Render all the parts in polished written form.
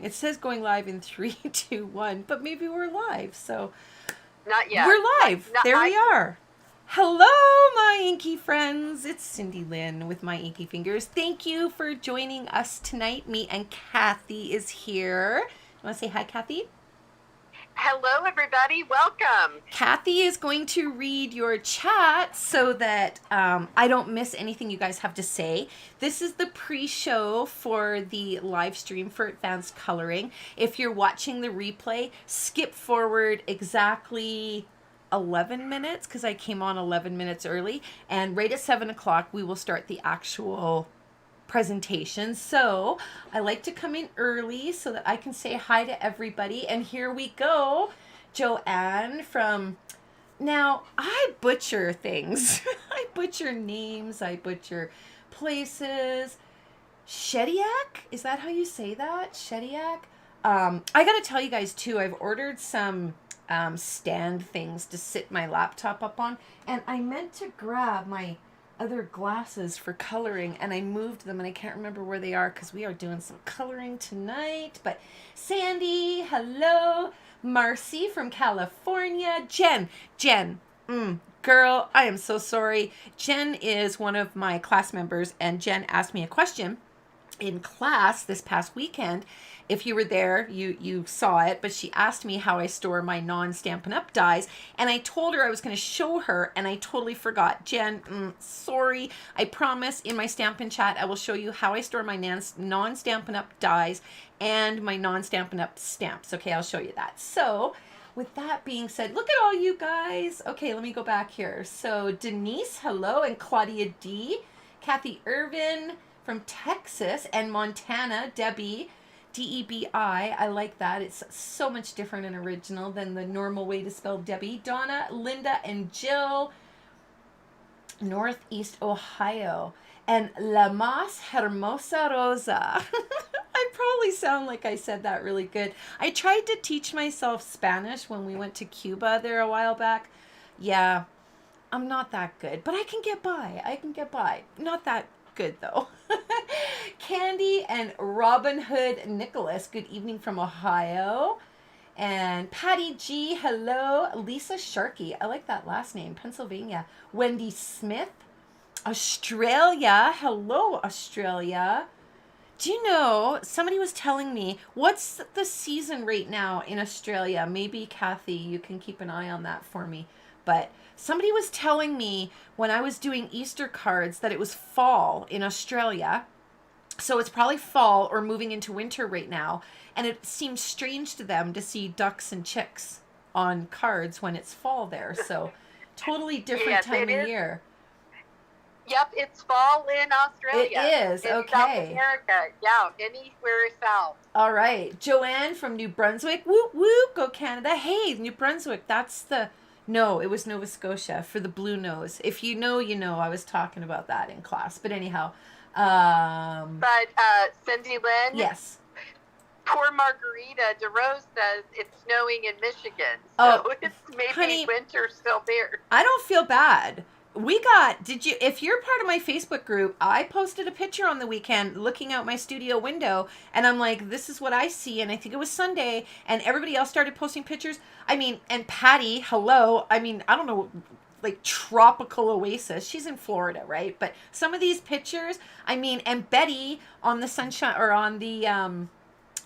It says going live in 3, 2, 1, but maybe we're live. So Not yet. we're live. There we are. Hello, my inky friends. It's Cindy Lynn with my inky fingers. Thank you for joining us tonight. Me and Kathy is here. You want to say hi, Kathy? Hello, everybody. Welcome. Kathy is going to read your chat so that I don't miss anything you guys have to say. This is the pre-show for the live stream for Advanced Coloring. If you're watching the replay, skip forward exactly 11 minutes because I came on 11 minutes early. And right at 7 o'clock, we will start the actual presentation. So I like to come in early so that I can say hi to everybody. And here we go. Joanne from, now I butcher things. I butcher names. I butcher places. Shediac? Is that how you say that? Shediac? I gotta tell you guys too, I've ordered some stand things to sit my laptop up on. And I meant to grab my other glasses for coloring and I moved them and I can't remember where they are because we are doing some coloring tonight. But Sandy, hello. Marcy from California. Jen, girl, I am so sorry. Jen is one of my class members and Jen asked me a question in class this past weekend. If you were there, you saw it, but she asked me how I store my non-Stampin' Up dies, and I told her I was going to show her, and I totally forgot. Jen, sorry. I promise in my Stampin' Chat, I will show you how I store my non-Stampin' Up dies and my non-Stampin' Up stamps. Okay, I'll show you that. So, with that being said, look at all you guys. Okay, let me go back here. So, Denise, hello, and Claudia D. Kathy Irvin from Texas and Montana, Debbie. Debi. I like that. It's so much different and original than the normal way to spell Debbie. Donna, Linda, and Jill. Northeast Ohio. And La Mas Hermosa Rosa. I probably sound like I said that really good. I tried to teach myself Spanish when we went to Cuba there a while back. Yeah, I'm not that good, but I can get by. Not that good though. Candy and Robin Hood Nicholas, good evening from Ohio. And Patty G, hello. Lisa Sharkey, I like that last name, Pennsylvania. Wendy Smith, Australia, hello Australia. Do you know, somebody was telling me, what's the season right now in Australia? Maybe Kathy, you can keep an eye on that for me. But somebody was telling me when I was doing Easter cards that it was fall in Australia. So it's probably fall or moving into winter right now. And it seems strange to them to see ducks and chicks on cards when it's fall there. So totally different Yes, time of year. Yep, it's fall in Australia. It is, in okay. South America. Yeah, anywhere south. All right. Joanne from New Brunswick. Whoop, whoop, go Canada. Hey, New Brunswick, that's the... No, it was Nova Scotia for the blue nose. If you know, you know. I was talking about that in class. But anyhow. But Cindy Lynn? Yes. Poor Margarita DeRose says it's snowing in Michigan. So it's maybe honey, winter still there. I don't feel bad. If you're part of my Facebook group, I posted a picture on the weekend looking out my studio window and I'm like, this is what I see. And I think it was Sunday and everybody else started posting pictures. I mean, and Patty, hello. I mean, I don't know, like tropical oasis. She's in Florida, right? But some of these pictures, I mean, and Betty on the Sunshine or on the,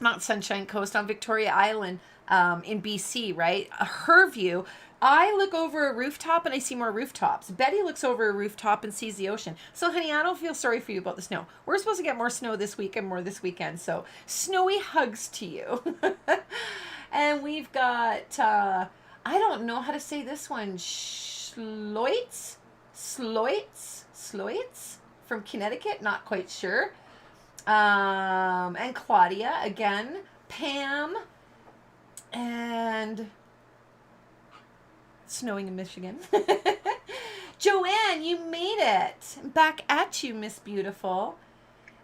not Sunshine Coast, on Victoria Island, in BC, right? Her view, I look over a rooftop and I see more rooftops. Betty looks over a rooftop and sees the ocean. So, honey, I don't feel sorry for you about the snow. We're supposed to get more snow this week and more this weekend. So, snowy hugs to you. And we've got, I don't know how to say this one. Sloits from Connecticut. Not quite sure. And Claudia again. Pam. And... snowing in Michigan. Joanne, you made it. Back at you, Miss Beautiful.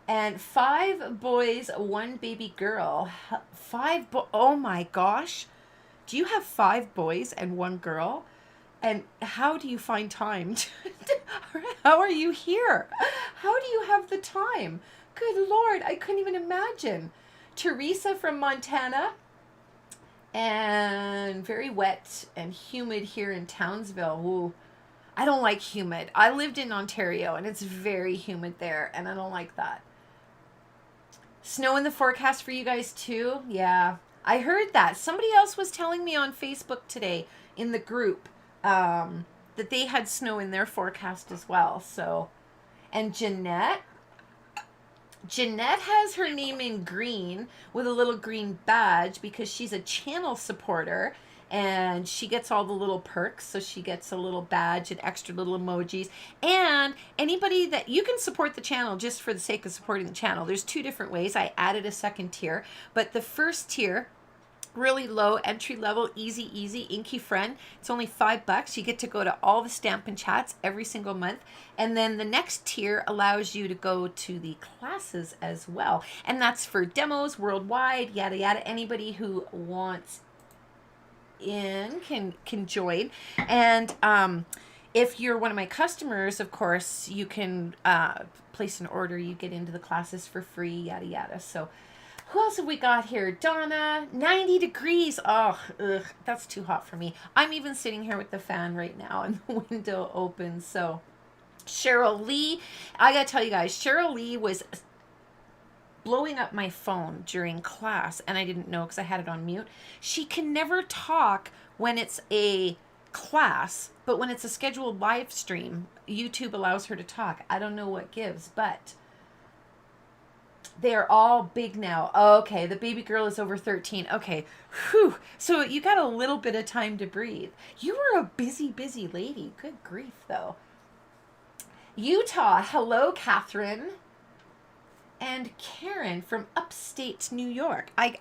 And 5 boys, 1 baby girl. Oh my gosh. Do you have 5 boys and 1 girl? And how do you find time? How are you here? How do you have the time? Good Lord, I couldn't even imagine. Teresa from Montana. And very wet and humid here in Townsville. Ooh, I don't like humid. I lived in Ontario and it's very humid there, and I don't like that. Snow in the forecast for you guys too? Yeah, I heard that. Somebody else was telling me on Facebook today in the group that they had snow in their forecast as well. So, and Jeanette has her name in green with a little green badge because she's a channel supporter and she gets all the little perks. So she gets a little badge and extra little emojis. And anybody that you can support the channel just for the sake of supporting the channel. There's two different ways. I added a second tier, but the first tier, really low entry level, easy inky friend, it's only $5. You get to go to all the Stampin' Chats every single month, and then the next tier allows you to go to the classes as well, and that's for demos worldwide, yada yada. Anybody who wants in can join. And if you're one of my customers, of course you can place an order, you get into the classes for free, yada yada. So who else have we got here? Donna, 90 degrees. Oh, ugh, that's too hot for me. I'm even sitting here with the fan right now and the window open. So Cheryl Lee, I got to tell you guys, Cheryl Lee was blowing up my phone during class, and I didn't know because I had it on mute. She can never talk when it's a class, but when it's a scheduled live stream, YouTube allows her to talk. I don't know what gives, but they are all big now. Okay, the baby girl is over 13. Okay, whew. So you got a little bit of time to breathe. You were a busy lady. Good grief, though. Utah, hello, Catherine. And Karen from upstate New York. I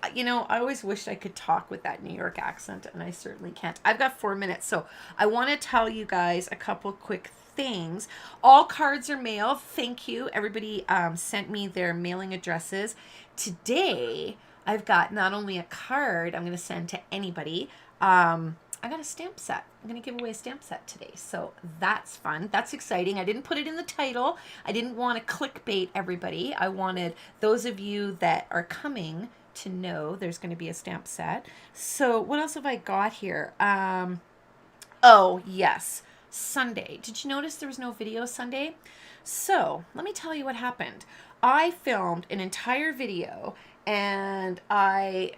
always wished I could talk with that New York accent, and I certainly can't. I've got 4 minutes, so I want to tell you guys a couple quick things. All cards are mailed. Thank you. Everybody sent me their mailing addresses. Today, I've got not only a card I'm going to send to anybody, I got a stamp set. I'm going to give away a stamp set today. So that's fun. That's exciting. I didn't put it in the title. I didn't want to clickbait everybody. I wanted those of you that are coming to know there's going to be a stamp set. So what else have I got here? Oh, yes. Sunday. Did you notice there was no video Sunday? So let me tell you what happened. I filmed an entire video, and I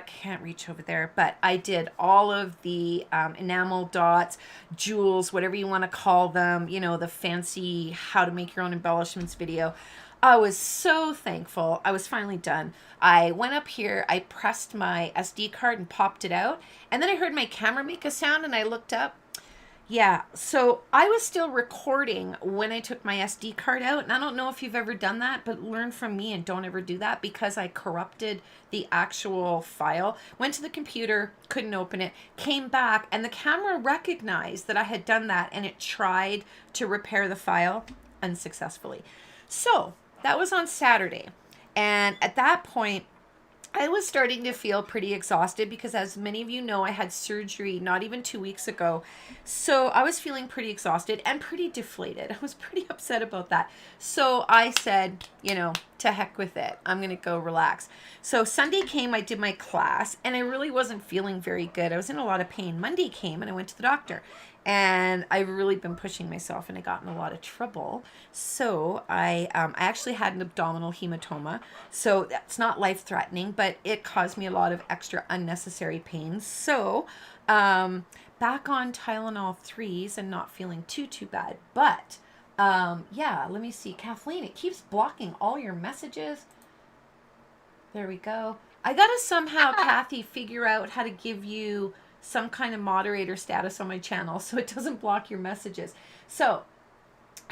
can't reach over there, but I did all of the enamel dots, jewels, whatever you want to call them, the fancy how to make your own embellishments video. I was so thankful. I was finally done. I went up here, I pressed my SD card and popped it out, and then I heard my camera make a sound, and I looked up. Yeah, so I was still recording when I took my SD card out, and I don't know if you've ever done that, but learn from me and don't ever do that, because I corrupted the actual file. Went to the computer, couldn't open it, came back, and the camera recognized that I had done that, and it tried to repair the file unsuccessfully. So that was on Saturday, and at that point, I was starting to feel pretty exhausted because, as many of you know, I had surgery not even 2 weeks ago. So I was feeling pretty exhausted and pretty deflated. I was pretty upset about that. So I said, to heck with it. I'm going to go relax. So Sunday came, I did my class, and I really wasn't feeling very good. I was in a lot of pain. Monday came, and I went to the doctor. And I've really been pushing myself, and I got in a lot of trouble. So I actually had an abdominal hematoma. So that's not life-threatening, but it caused me a lot of extra unnecessary pain. So back on Tylenol 3s and not feeling too bad. But yeah, let me see. Kathleen, it keeps blocking all your messages. There we go. I got to somehow, Kathy, figure out how to give you some kind of moderator status on my channel so it doesn't block your messages. So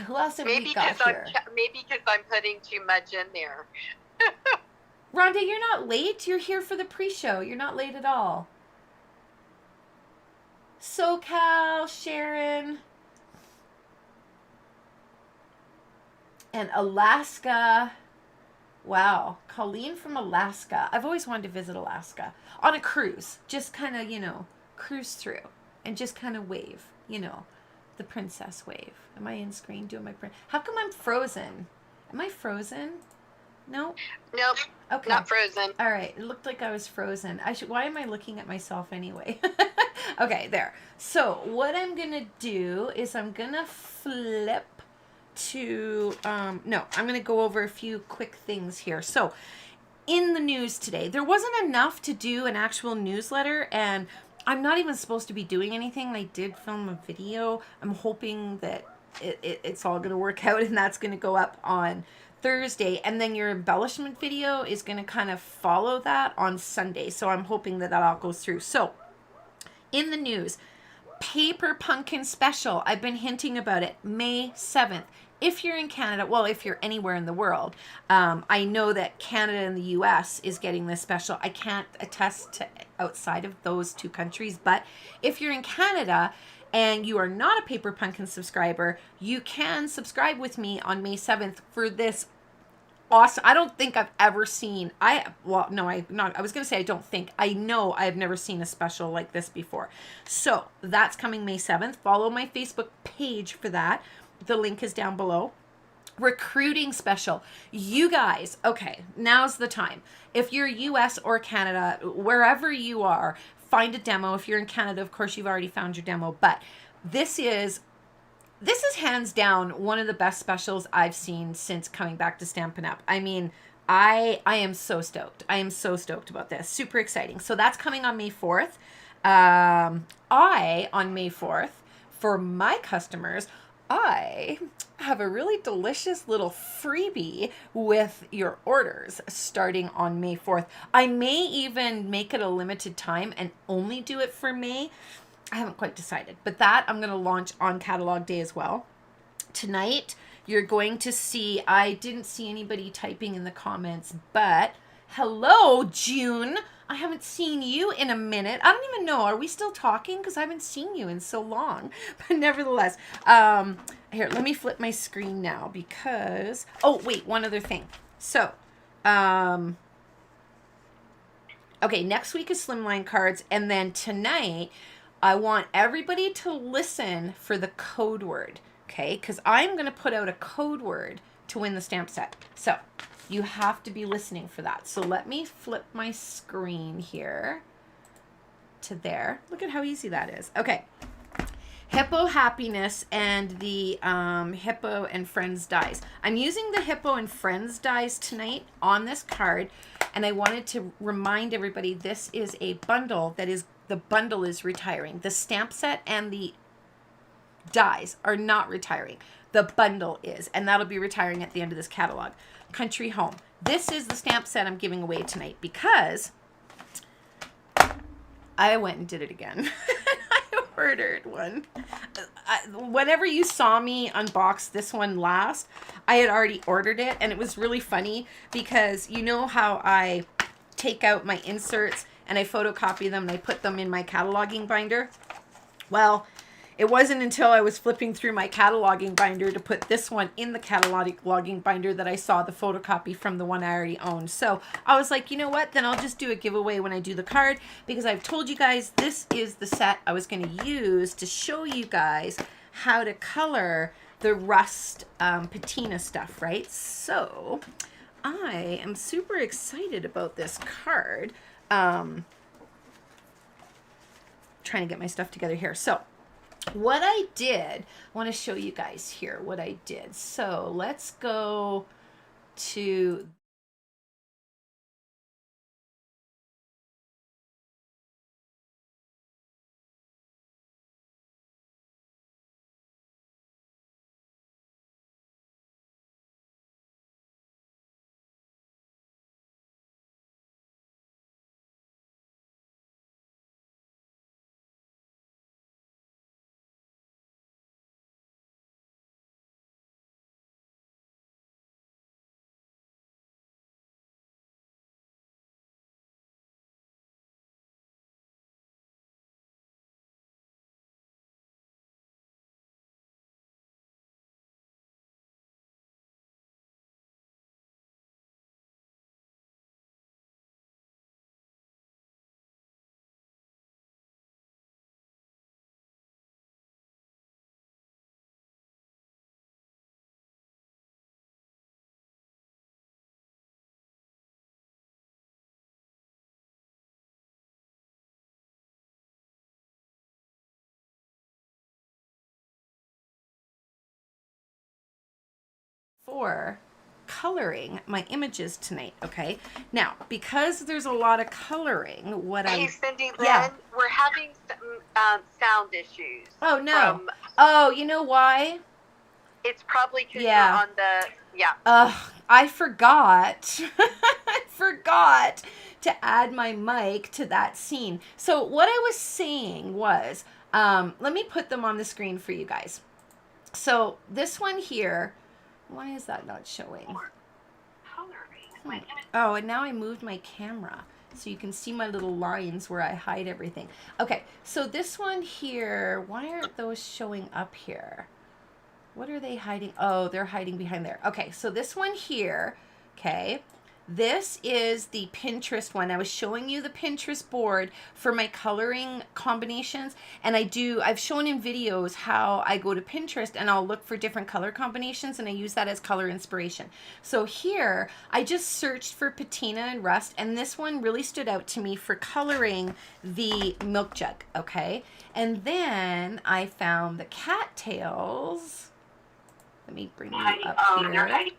who else have we got here? Maybe because I'm putting too much in there. Rhonda, you're not late. You're here for the pre-show. You're not late at all. SoCal, Sharon, and Alaska. Wow, Colleen from Alaska. I've always wanted to visit Alaska on a cruise. Just kind of, cruise through and just kind of wave, the princess wave. Am I in screen doing my print? How come I'm frozen? Am I frozen? No? Nope. Okay. Not frozen. All right. It looked like I was frozen. Why am I looking at myself anyway? Okay, there. So what I'm going to do is I'm going to flip to, no, I'm going to go over a few quick things here. So in the news today, there wasn't enough to do an actual newsletter, and I'm not even supposed to be doing anything. I did film a video. I'm hoping that it's all going to work out, and that's going to go up on Thursday, and then your embellishment video is going to kind of follow that on Sunday. So I'm hoping that all goes through. So in the news, Paper Pumpkin Special. I've been hinting about it. May 7th. If you're in Canada, well, if you're anywhere in the world, I know that Canada and the US is getting this special. I can't attest to outside of those two countries, but if you're in Canada and you are not a Paper Pumpkin subscriber, you can subscribe with me on May 7th for this awesome. I don't think I've ever seen, I was going to say I don't think, I know I've never seen a special like this before. So that's coming May 7th. Follow my Facebook page for that. The link is down below. Recruiting special. You guys, okay, now's the time. If you're US or Canada, wherever you are, find a demo. If you're in Canada, of course, you've already found your demo, but this is hands down one of the best specials I've seen since coming back to Stampin' Up. I mean, I am so stoked. I am so stoked about this. Super exciting. So that's coming on May 4th. On May 4th, for my customers, I have a really delicious little freebie with your orders starting on May 4th. I may even make it a limited time and only do it for May. I haven't quite decided, but that I'm going to launch on catalog day as well. Tonight, you're going to see, I didn't see anybody typing in the comments, but hello, June. I haven't seen you in a minute. I don't even know. Are we still talking? Because I haven't seen you in so long. But nevertheless, here, let me flip my screen now because, oh, wait, one other thing. So, okay, next week is Slimline cards. And then tonight, I want everybody to listen for the code word, okay? Because I'm going to put out a code word to win the stamp set. So you have to be listening for that. So let me flip my screen here to there. Look at how easy that is. Okay. Hippo Happiness and the Hippo and Friends dies. I'm using the Hippo and Friends dies tonight on this card, and I wanted to remind everybody this is a bundle that is, the bundle is retiring. The stamp set and the dies are not retiring. The bundle is, and that'll be retiring at the end of this catalog. Country Home. This is the stamp set I'm giving away tonight because I went and did it again. I ordered one. Whenever you saw me unbox this one last, I had already ordered it, and it was really funny because you know how I take out my inserts and I photocopy them and I put them in my cataloging binder? Well, it wasn't until I was flipping through my cataloging binder to put this one in the cataloging binder that I saw the photocopy from the one I already owned. So I was like, you know what? Then I'll just do a giveaway when I do the card, because I've told you guys this is the set I was going to use to show you guys how to color the rust patina stuff, right? So I am super excited about this card. Trying to get my stuff together here. So what I did, I want to show you guys here what I did. So let's go to for coloring my images tonight, okay? Now, because there's a lot of coloring, Hey, Cindy Lynn, yeah. we're having some sound issues. Oh, no. Oh, you know why? It's probably because Yeah. you're on the, yeah. I forgot. I forgot to add my mic to that scene. So what I was saying was, let me put them on the screen for you guys. So this one here, why is that not showing? Oh, and now I moved my camera so you can see my little lines where I hide everything. Okay, so this one here, why aren't those showing up here? What are they hiding? Oh, they're hiding behind there. Okay, so this one here, okay, this is the Pinterest one. I was showing you the Pinterest board for my coloring combinations, and I've shown in videos how I go to Pinterest and I'll look for different color combinations and I use that as color inspiration. So here, I just searched for patina and rust, and this one really stood out to me for coloring the milk jug, okay? And then I found the cattails. Let me bring you up here.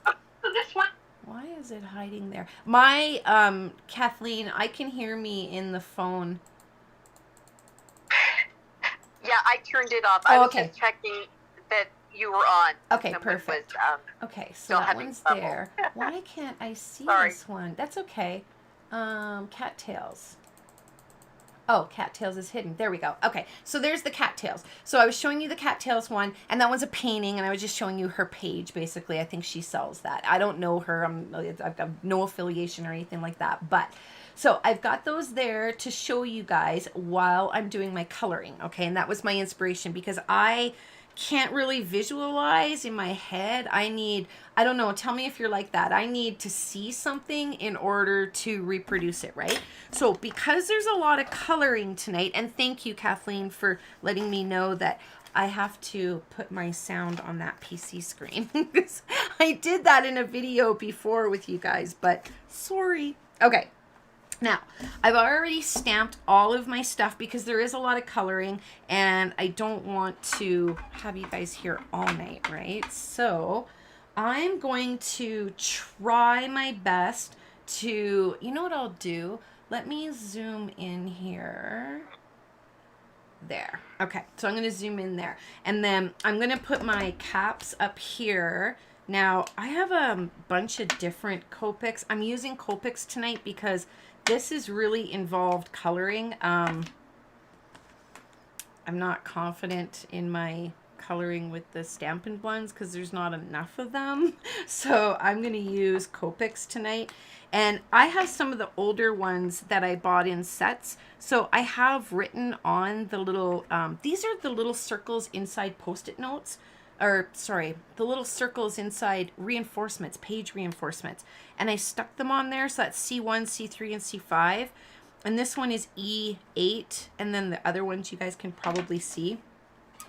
So this one. Why is it hiding there? My, Kathleen, I can hear me in the phone. Yeah, I turned it off. I was just checking that you were on. Okay, perfect. Okay, so that one's there. Why can't I see this one? That's okay. Cattails. Oh, cattails is hidden. There we go. Okay, so there's the cattails. So I was showing you the cattails one, and that one's a painting, and I was just showing you her page, basically. I think she sells that. I don't know her. I've got no affiliation or anything like that. But, so I've got those there to show you guys while I'm doing my coloring, okay? And that was my inspiration because I can't really visualize in my head. I don't know, tell me if you're like that. I need to see something in order to reproduce it, right? So because there's a lot of coloring tonight, and thank you, Kathleen, for letting me know that I have to put my sound on that PC screen. I did that in a video before with you guys, but sorry. Okay. Now, I've already stamped all of my stuff because there is a lot of coloring and I don't want to have you guys here all night, right? So I'm going to try my best to, you know what I'll do? Let me zoom in here. There. Okay, so I'm going to zoom in there. And then I'm going to put my caps up here. Now, I have a bunch of different Copics. I'm using Copics tonight because this is really involved coloring. I'm not confident in my coloring with the Stampin' blends because there's not enough of them. So I'm going to use Copics tonight. And I have some of the older ones that I bought in sets. So I have written on the little, these are the little circles inside Post-it notes. Or sorry, the little circles inside reinforcements, page reinforcements. And I stuck them on there, so that's C1, C3, and C5. And this one is E8, and then the other ones you guys can probably see.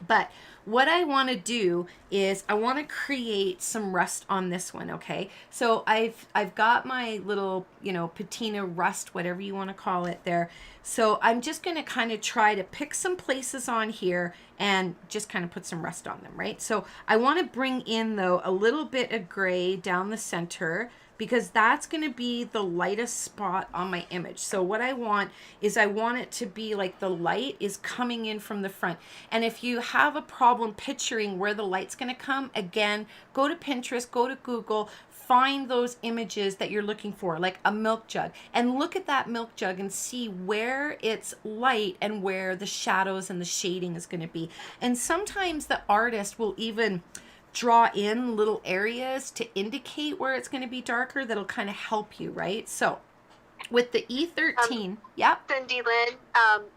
But what I want to do is I want to create some rust on this one, okay? So I've got my little, you know, patina rust, whatever you want to call it there. So I'm just going to kind of try to pick some places on here and just kind of put some rust on them, right? So I want to bring in, though, a little bit of gray down the center because that's going to be the lightest spot on my image. So what I want is I want it to be like the light is coming in from the front. And if you have a problem picturing where the light's going to come, again, go to Pinterest, go to Google, find those images that you're looking for, like a milk jug, and look at that milk jug and see where it's light and where the shadows and the shading is going to be. And sometimes the artist will even draw in little areas to indicate where it's going to be darker. That'll kind of help you, right? So with the E13, Cindy Lynn,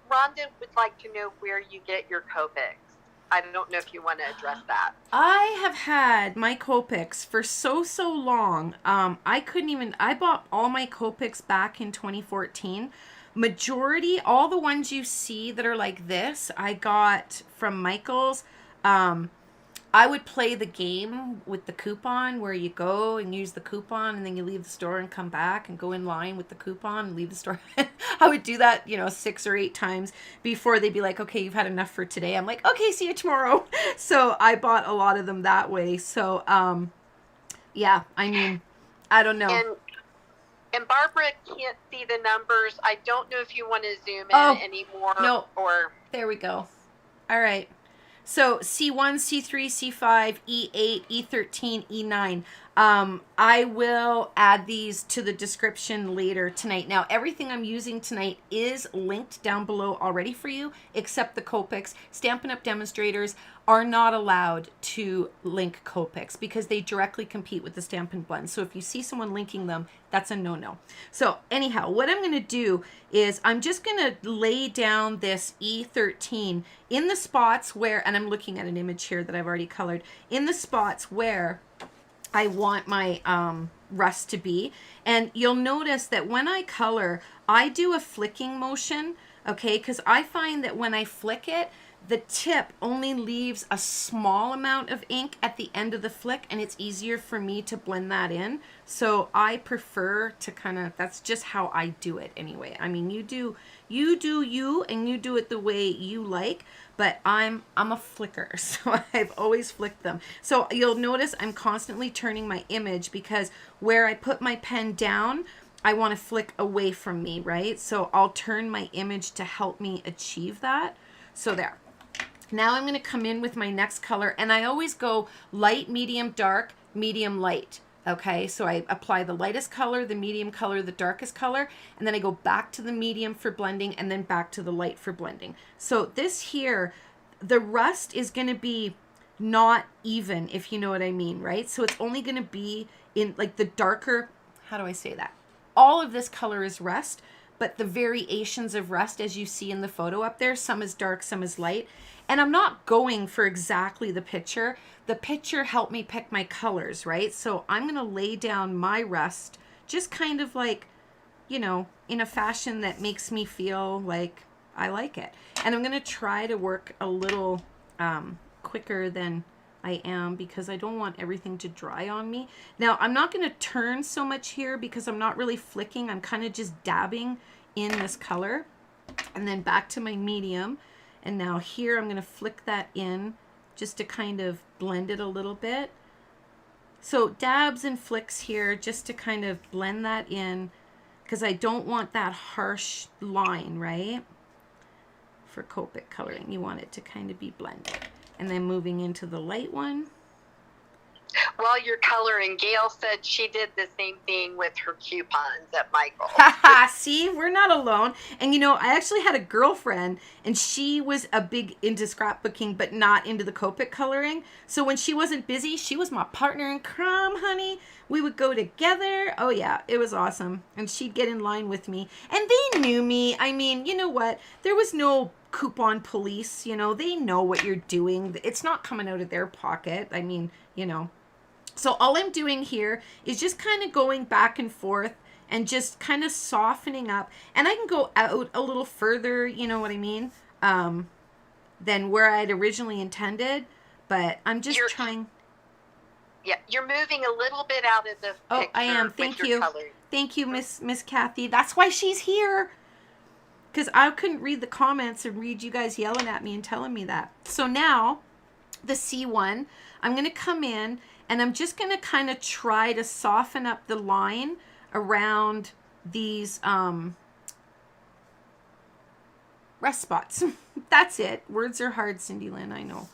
Rhonda would like to know where you get your Copics. I don't know if you want to address that. I have had my Copics for so long. I bought all my Copics back in 2014. Majority, all the ones you see that are like this, I got from Michael's. I would play the game with the coupon where you go and use the coupon and then you leave the store and come back and go in line with the coupon and leave the store. I would do that, 6 or 8 times before they'd be like, okay, you've had enough for today. I'm like, okay, see you tomorrow. So I bought a lot of them that way. So Yeah, I mean, I don't know. And Barbara can't see the numbers. I don't know if you want to zoom Oh, in anymore no. or. There we go. All right. So C1, C3, C5, E8, E13, E9. I will add these to the description later tonight. Now, everything I'm using tonight is linked down below already for you, except the Copics. Stampin' Up! Demonstrators are not allowed to link Copics because they directly compete with the Stampin' Blend. So if you see someone linking them, that's a no-no. So anyhow, what I'm going to do is I'm just going to lay down this E13 in the spots where, and I'm looking at an image here that I've already colored, in the spots where I want my rust to be. And you'll notice that when I color, I do a flicking motion, okay? Because I find that when I flick it, the tip only leaves a small amount of ink at the end of the flick, and it's easier for me to blend that in. So I prefer to kind of, that's just how I do it anyway. I mean, you do you, and you do it the way you like, but I'm a flicker, so I've always flicked them. So you'll notice I'm constantly turning my image because where I put my pen down, I want to flick away from me, right? So I'll turn my image to help me achieve that. So there. Now I'm going to come in with my next color, and I always go light, medium, dark, medium, light. Okay, so I apply the lightest color, the medium color, the darkest color, and then I go back to the medium for blending and then back to the light for blending. So this here, the rust is going to be not even, if you know what I mean, right? So it's only going to be in like the darker, how do I say that? All of this color is rust, but the variations of rust, as you see in the photo up there, some is dark, some is light. And I'm not going for exactly the picture. The picture helped me pick my colors, right? So I'm going to lay down my rust just kind of like, you know, in a fashion that makes me feel like I like it. And I'm going to try to work a little quicker than I am because I don't want everything to dry on me. Now, I'm not going to turn so much here because I'm not really flicking. I'm kind of just dabbing in this color. And then back to my medium. And now here I'm going to flick that in just to kind of blend it a little bit. So dabs and flicks here just to kind of blend that in because I don't want that harsh line, right? For Copic coloring, you want it to kind of be blended. And then moving into the light one. While you're coloring, Gail said she did the same thing with her coupons at Michael's. See, we're not alone. And you know, I actually had a girlfriend and she was a big into scrapbooking, but not into the Copic coloring. So when she wasn't busy, she was my partner in crime, honey. We would go together. Oh yeah, it was awesome. And she'd get in line with me. And they knew me. I mean, you know what? There was no coupon police, you know, they know what you're doing. It's not coming out of their pocket. I mean, you know. So all I'm doing here is just kind of going back and forth and just kind of softening up. And I can go out a little further, you know what I mean, than where I'd originally intended. But I'm just trying. Yeah, you're moving a little bit out of the Oh, picture. I am. Thank you. Coloring. Thank you, Miss Kathy. That's why she's here. Because I couldn't read the comments and read you guys yelling at me and telling me that. So now, the C1, I'm going to come in and I'm just going to kind of try to soften up the line around these rest spots. That's it. Words are hard, Cindy Lynn, I know.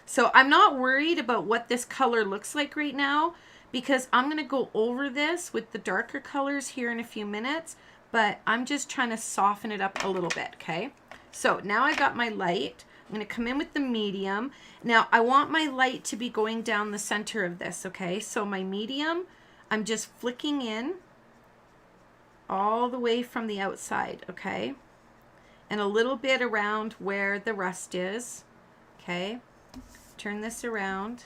So I'm not worried about what this color looks like right now because I'm going to go over this with the darker colors here in a few minutes, but I'm just trying to soften it up a little bit, okay? So now I got my light. I'm going to come in with the medium. Now I want my light to be going down the center of this, okay? So my medium, I'm just flicking in all the way from the outside, okay? And a little bit around where the rust is, okay? Turn this around,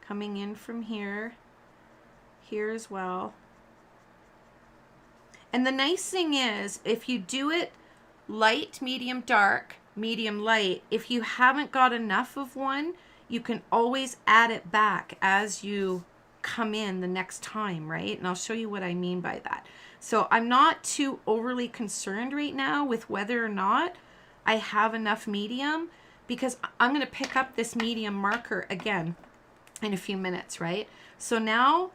coming in from here, here as well. And the nice thing is, if you do it light, medium, dark, medium, light, if you haven't got enough of one, you can always add it back as you come in the next time, right? And I'll show you what I mean by that. So I'm not too overly concerned right now with whether or not I have enough medium, because I'm going to pick up this medium marker again in a few minutes, right? So now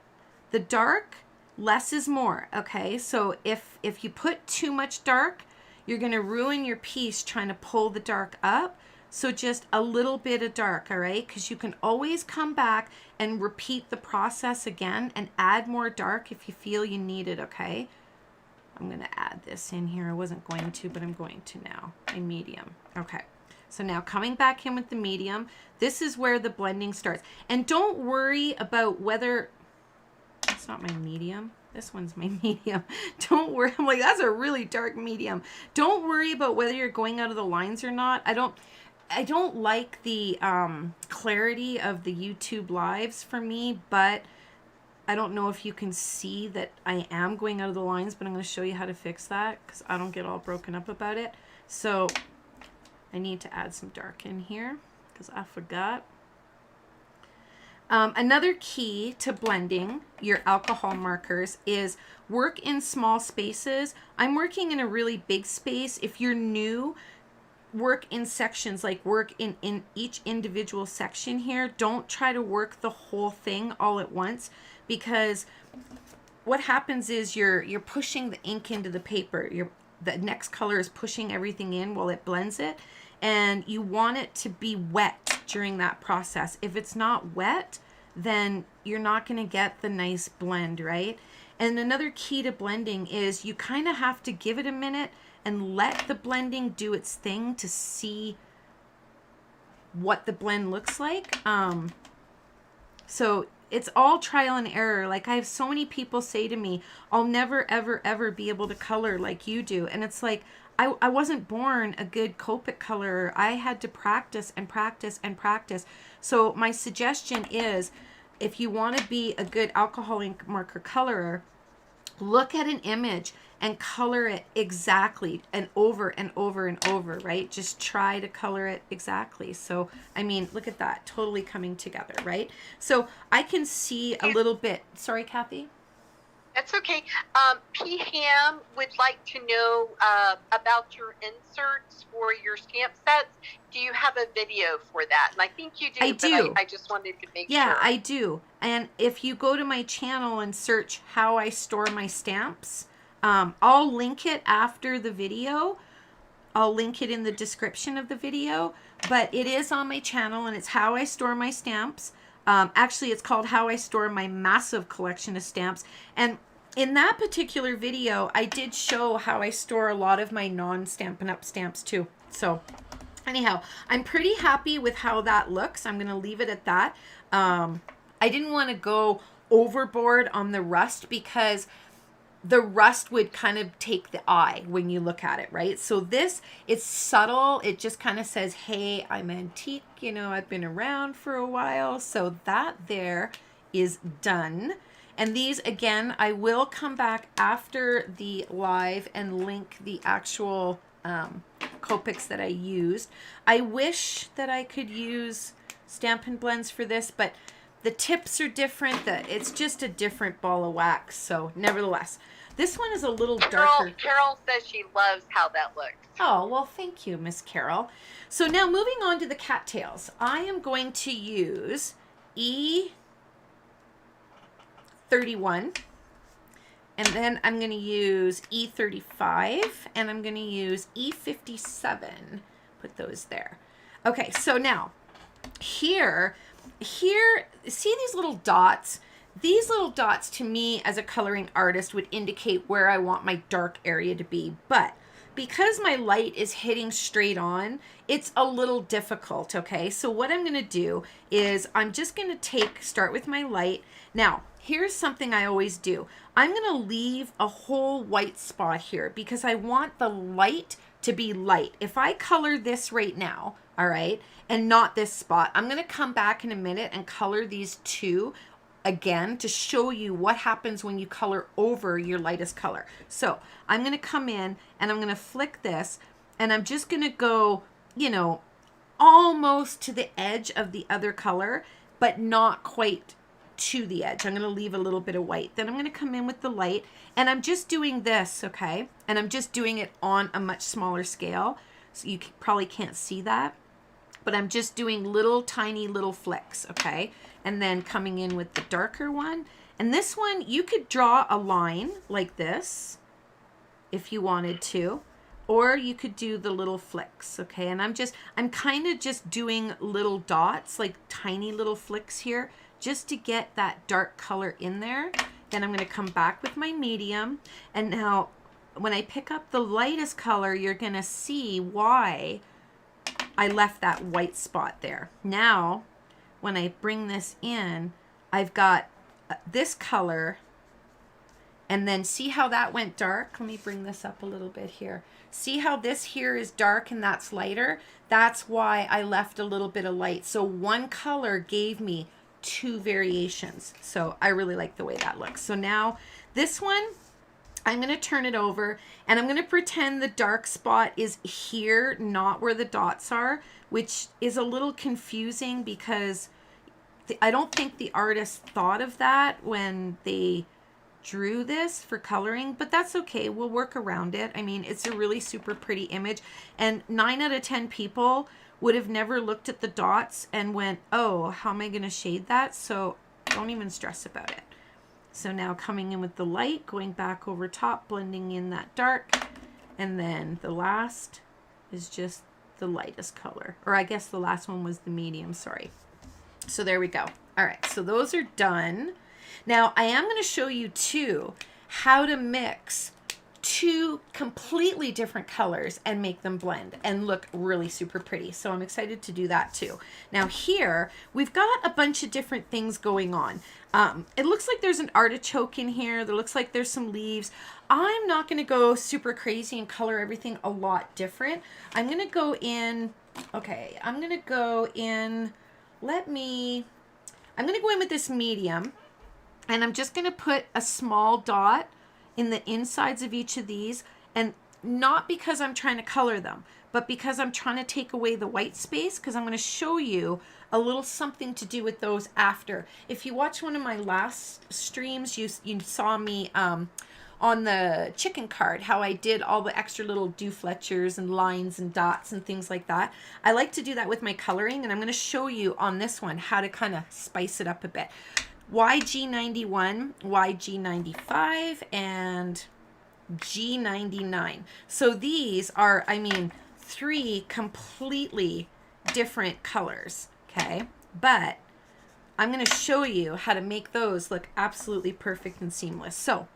the dark, less is more, okay? So if you put too much dark, you're going to ruin your piece trying to pull the dark up. So just a little bit of dark, all right? Because you can always come back and repeat the process again and add more dark if you feel you need it, okay? I'm going to add this in here. I wasn't going to, but I'm going to now in medium. Okay. So now coming back in with the medium, this is where the blending starts. And don't worry about whether, it's not my medium. This one's my medium. Don't worry. I'm like, that's a really dark medium. Don't worry about whether you're going out of the lines or not. I don't like the clarity of the YouTube lives for me, but I don't know if you can see that I am going out of the lines, but I'm going to show you how to fix that because I don't get all broken up about it. So I need to add some dark in here because I forgot. Another key to blending your alcohol markers is work in small spaces. I'm working in a really big space. If you're new, work in sections, like work in each individual section here. Don't try to work the whole thing all at once, because what happens is you're pushing the ink into the paper. The next color is pushing everything in while it blends it, and you want it to be wet during that process. If it's not wet, then you're not going to get the nice blend, right? And another key to blending is you kind of have to give it a minute and let the blending do its thing to see what the blend looks like. So it's all trial and error. Like, I have so many people say to me, I'll never, ever, ever be able to color like you do. And it's like, I wasn't born a good Copic colorer. I had to practice and practice and practice. So my suggestion is, if you want to be a good alcohol ink marker colorer, look at an image and color it exactly and over and over and over, right? Just try to color it exactly. So, I mean, look at that, totally coming together, right? So I can see a little bit. Sorry, Kathy? That's okay. P. Ham would like to know about your inserts for your stamp sets. Do you have a video for that? And I think you do. I do. I just wanted to make sure. Yeah, I do. And if you go to my channel and search how I store my stamps, I'll link it after the video. I'll link it in the description of the video. But it is on my channel, and it's how I store my stamps. Actually, it's called How I Store My Massive Collection of Stamps. And in that particular video, I did show how I store a lot of my non-Stampin' Up stamps too. So anyhow, I'm pretty happy with how that looks. I'm going to leave it at that. I didn't want to go overboard on the rust, because the rust would kind of take the eye when you look at it, right? So this, it's subtle. It just kind of says, hey, I'm antique. You know, I've been around for a while. So that there is done. And these, again, I will come back after the live and link the actual Copics that I used. I wish that I could use Stampin' Blends for this, but the tips are different. It's just a different ball of wax. So nevertheless, this one is a little darker. Carol says she loves how that looks. Oh, well, thank you, Miss Carol. So now moving on to the cattails, I am going to use E31, and then I'm going to use E35, and I'm going to use E57. Put those there. Okay, so now here, see these little dots? These little dots, to me as a coloring artist, would indicate where I want my dark area to be, but because my light is hitting straight on, it's a little difficult, okay? So what I'm going to do is I'm just going to start with my light. Now, here's something I always do. I'm going to leave a whole white spot here because I want the light to be light. If I color this right now, all right, and not this spot, I'm going to come back in a minute and color these two again to show you what happens when you color over your lightest color. So I'm going to come in and I'm going to flick this, and I'm just going to go, you know, almost to the edge of the other color, but not quite to the edge. I'm going to leave a little bit of white. Then I'm going to come in with the light, and I'm just doing this, okay? And I'm just doing it on a much smaller scale, so you probably can't see that, but I'm just doing little tiny little flicks, okay? And then coming in with the darker one And this one, you could draw a line like this if you wanted to, or you could do the little flicks, okay? And I'm kind of just doing little dots, like tiny little flicks here, just to get that dark color in there. Then I'm going to come back with my medium. And now when I pick up the lightest color, you're going to see why I left that white spot there. Now, when I bring this in, I've got this color, and then see how that went dark? Let me bring this up a little bit here. See how this here is dark and that's lighter? That's why I left a little bit of light. So one color gave me two variations. So I really like the way that looks. So now this one, I'm going to turn it over and I'm going to pretend the dark spot is here, not where the dots are, which is a little confusing because I don't think the artist thought of that when they drew this for coloring, but that's okay. We'll work around it. I mean, it's a really super pretty image, and 9 out of 10 people would have never looked at the dots and went, oh, how am I going to shade that? So don't even stress about it. So now coming in with the light, going back over top, blending in that dark, and then the last is just the lightest color, or I guess the last one was the medium, sorry. So there we go. All right, so those are done. Now I am going to show you too how to mix two completely different colors and make them blend and look really super pretty. So I'm excited to do that too. Now here we've got a bunch of different things going on. It looks like there's an artichoke in here. There looks like there's some leaves. I'm not going to go super crazy and color everything a lot different. I'm going to go in, okay, I'm going to go in, I'm going to go in with this medium, and I'm just going to put a small dot in the insides of each of these, and not because I'm trying to color them, but because I'm trying to take away the white space, because I'm going to show you a little something to do with those after. If you watch one of my last streams, you saw me on the chicken card, how I did all the extra little do-fletchers and lines and dots and things like that. I like to do that with my coloring, and I'm going to show you on this one how to kind of spice it up a bit. YG91, YG95, and G99. So these are, I mean, 3 completely different colors, okay? But I'm going to show you how to make those look absolutely perfect and seamless. So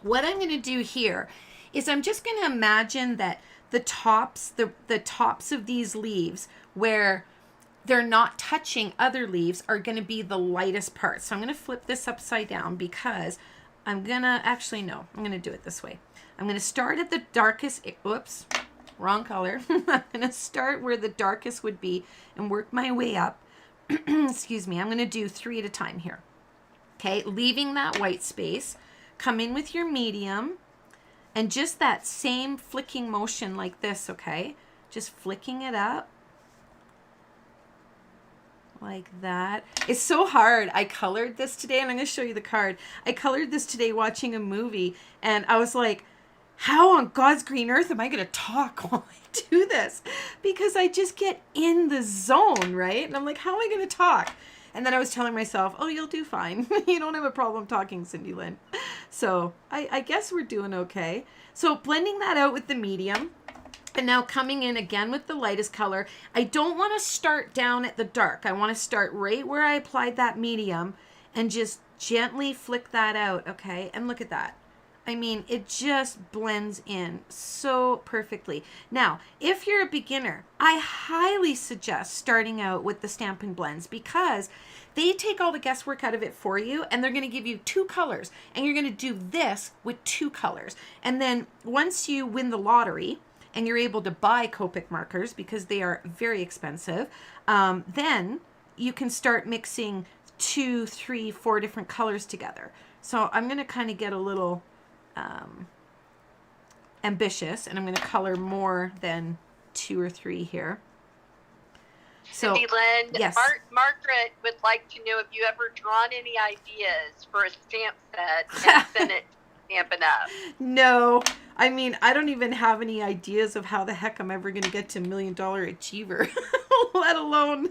what I'm going to do here is I'm just going to imagine that the tops, the tops of these leaves where they're not touching other leaves are going to be the lightest part. So I'm going to flip this upside down because I'm going to, actually no, I'm going to do it this way. I'm going to start at the darkest, whoops, wrong color. I'm going to start where the darkest would be and work my way up. Excuse me, I'm going to do 3 at a time here. Okay, leaving that white space, come in with your medium and just that same flicking motion like this, okay? Just flicking it up. Like that. It's so hard. I colored this today, and I'm going to show you the card. I colored this today watching a movie, and I was like, how on God's green earth am I going to talk while I do this? Because I just get in the zone, right? And I'm like, how am I going to talk? And then I was telling myself, oh, you'll do fine. You don't have a problem talking, Cindy Lynn. So I guess we're doing okay. So blending that out with the medium. And now coming in again with the lightest color. I don't want to start down at the dark. I want to start right where I applied that medium and just gently flick that out, okay? And look at that. I mean, it just blends in so perfectly. Now, if you're a beginner, I highly suggest starting out with the Stampin' Blends because they take all the guesswork out of it for you, and they're going to give you 2 colors, and you're going to do this with 2 colors. And then once you win the lottery, and you're able to buy Copic markers because they are very expensive, then you can start mixing 2, 3, 4 different colors together. So I'm going to kind of get a little ambitious, and I'm going to color more than 2 or 3 here. So, Cindy Lynn, yes. Margaret would like to know if you ever drawn any ideas for a stamp set and sent it to Stampin' Up. No. I mean, I don't even have any ideas of how the heck I'm ever going to get to $1 Million Achiever, let alone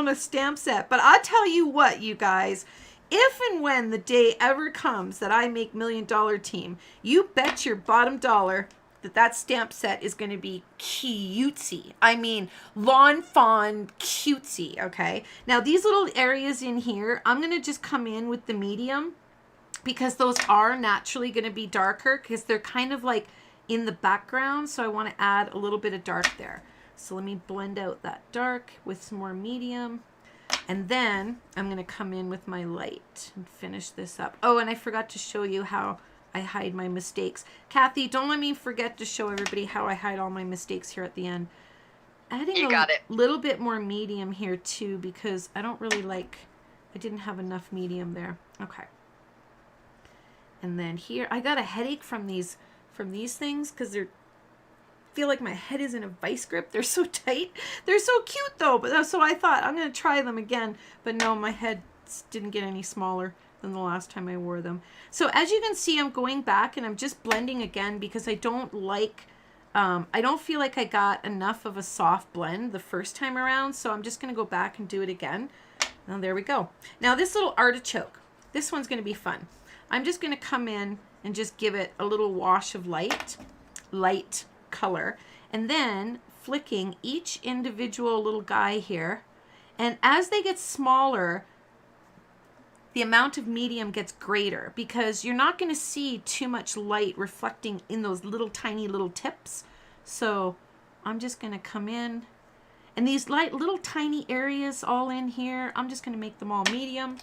a stamp set. But I'll tell you what, you guys, If and when the day ever comes that I make $1 Million Team, you bet your bottom dollar that that stamp set is going to be cutesy. I mean, lawn fawn cutesy, okay? Now, these little areas in here, I'm going to just come in with the medium because those are naturally going to be darker because they're kind of like in the background. So I want to add a little bit of dark there. So let me blend out that dark with some more medium. And then I'm going to come in with my light and finish this up. Oh, and I forgot to show you how I hide my mistakes. Kathy, don't let me forget to show everybody how I hide all my mistakes here at the end. Adding a little bit more medium here too, because I don't really like, I didn't have enough medium there. Okay. And then here, I got a headache from these things because they're, feel like my head is in a vice grip. They're so tight. They're so cute though. But so I thought I'm going to try them again, but no, my head didn't get any smaller than the last time I wore them. So as you can see, I'm going back and I'm just blending again because I don't like, I don't feel like I got enough of a soft blend the first time around. So I'm just going to go back and do it again. Now there we go. Now this little artichoke, this one's going to be fun. I'm just going to come in and just give it a little wash of light color, and then flicking each individual little guy here. And as they get smaller, the amount of medium gets greater because you're not going to see too much light reflecting in those little tiny little tips. So I'm just going to come in, and these little tiny areas all in here, I'm just going to make them all medium.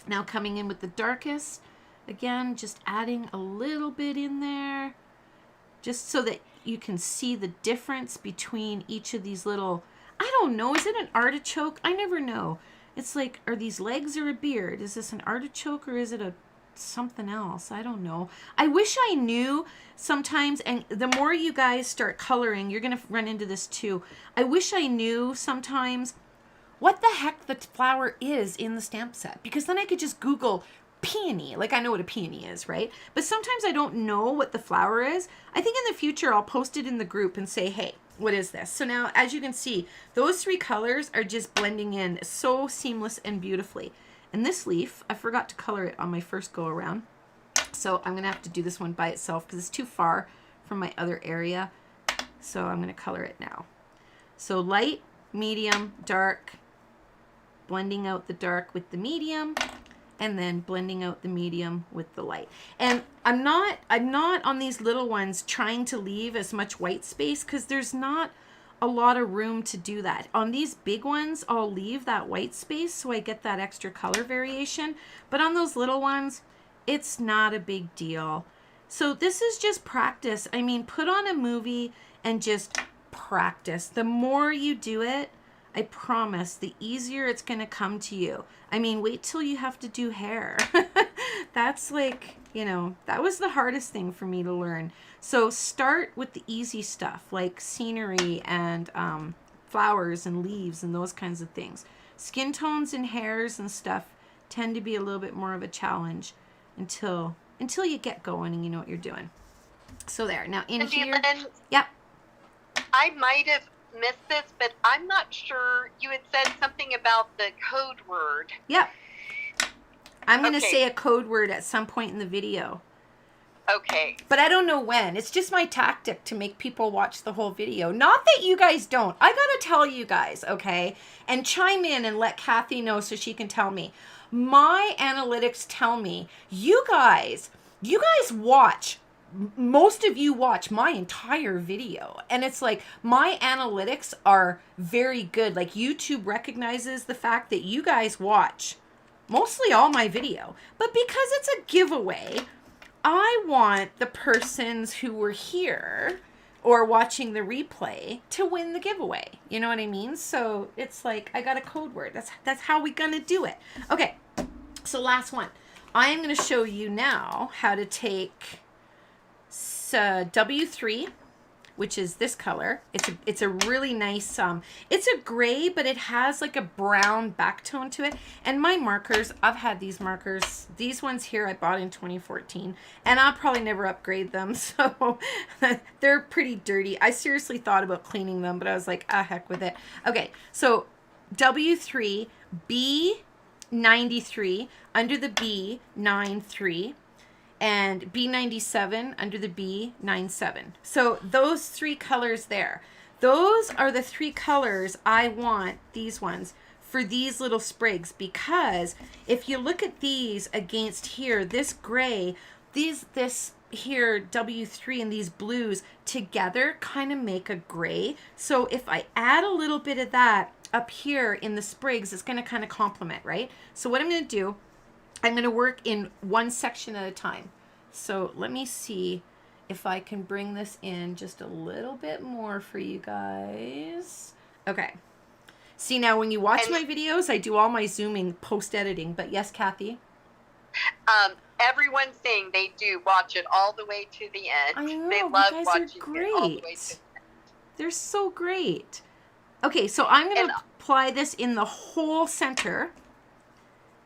Now coming in with the darkest, again, just adding a little bit in there, just so that you can see the difference between each of these little, I don't know, is it an artichoke? I never know. It's like, are these legs or a beard? Is this an artichoke or is it a something else? I don't know. I wish I knew sometimes, and the more you guys start coloring, you're going to run into this too. I wish I knew sometimes what the heck the flower is in the stamp set, because then I could just Google peony. Like I know what a peony is, right? But sometimes I don't know what the flower is. I think in the future I'll post it in the group and say, hey, what is this? So now, as you can see, those three colors are just blending in so seamless and beautifully. And this leaf, I forgot to color it on my first go around. So I'm going to have to do this one by itself because it's too far from my other area. So I'm going to color it now. So light, medium, dark, blending out the dark with the medium, and then blending out the medium with the light. And I'm not on these little ones trying to leave as much white space because there's not a lot of room to do that. On these big ones, I'll leave that white space so I get that extra color variation. But on those little ones, it's not a big deal. So this is just practice. I mean, put on a movie and just practice. The more you do it, I promise, the easier it's going to come to you. I mean, wait till you have to do hair. That's like, you know, that was the hardest thing for me to learn. So start with the easy stuff like scenery and flowers and leaves and those kinds of things. Skin tones and hairs and stuff tend to be a little bit more of a challenge until you get going and you know what you're doing. So there. Now in here, yep. I might have missed this, but I'm not sure. You had said something about the code word. Yep. I'm going to say a code word at some point in the video. Okay. But I don't know when. It's just my tactic to make people watch the whole video. Not that you guys don't. I got to tell you guys, okay? And chime in and let Kathy know so she can tell me. My analytics tell me, you guys watch. Most of you watch my entire video, and it's like my analytics are very good. Like YouTube recognizes the fact that you guys watch mostly all my video, but because it's a giveaway, I want the persons who were here or watching the replay to win the giveaway. You know what I mean? So it's like I got a code word. That's how we gonna do it. Okay, so last one. I am gonna show you now how to take W3, which is this color. It's a really nice it's a gray, but it has like a brown back tone to it. And my markers, I've had these markers, these ones here I bought in 2014, and I'll probably never upgrade them, so they're pretty dirty. I seriously thought about cleaning them, but I was like, ah, heck with it. Okay, so W3, B93 under the B93, and B97 under the B97. So those 3 colors there. Those are the 3 colors I want, these ones, for these little sprigs, because if you look at these against here, this gray, this here W3 and these blues together kind of make a gray. So if I add a little bit of that up here in the sprigs, it's going to kind of complement, right? So what I'm going to do, I'm going to work in one section at a time. So let me see if I can bring this in just a little bit more for you guys. Okay. See, now when you watch my videos, I do all my zooming post-editing. But yes, Kathy? Everyone's saying they do watch it all the way to the end. I know, they you love guys watching are great. it all the way to the end. They're so great. Okay, so I'm going to apply this in the whole center.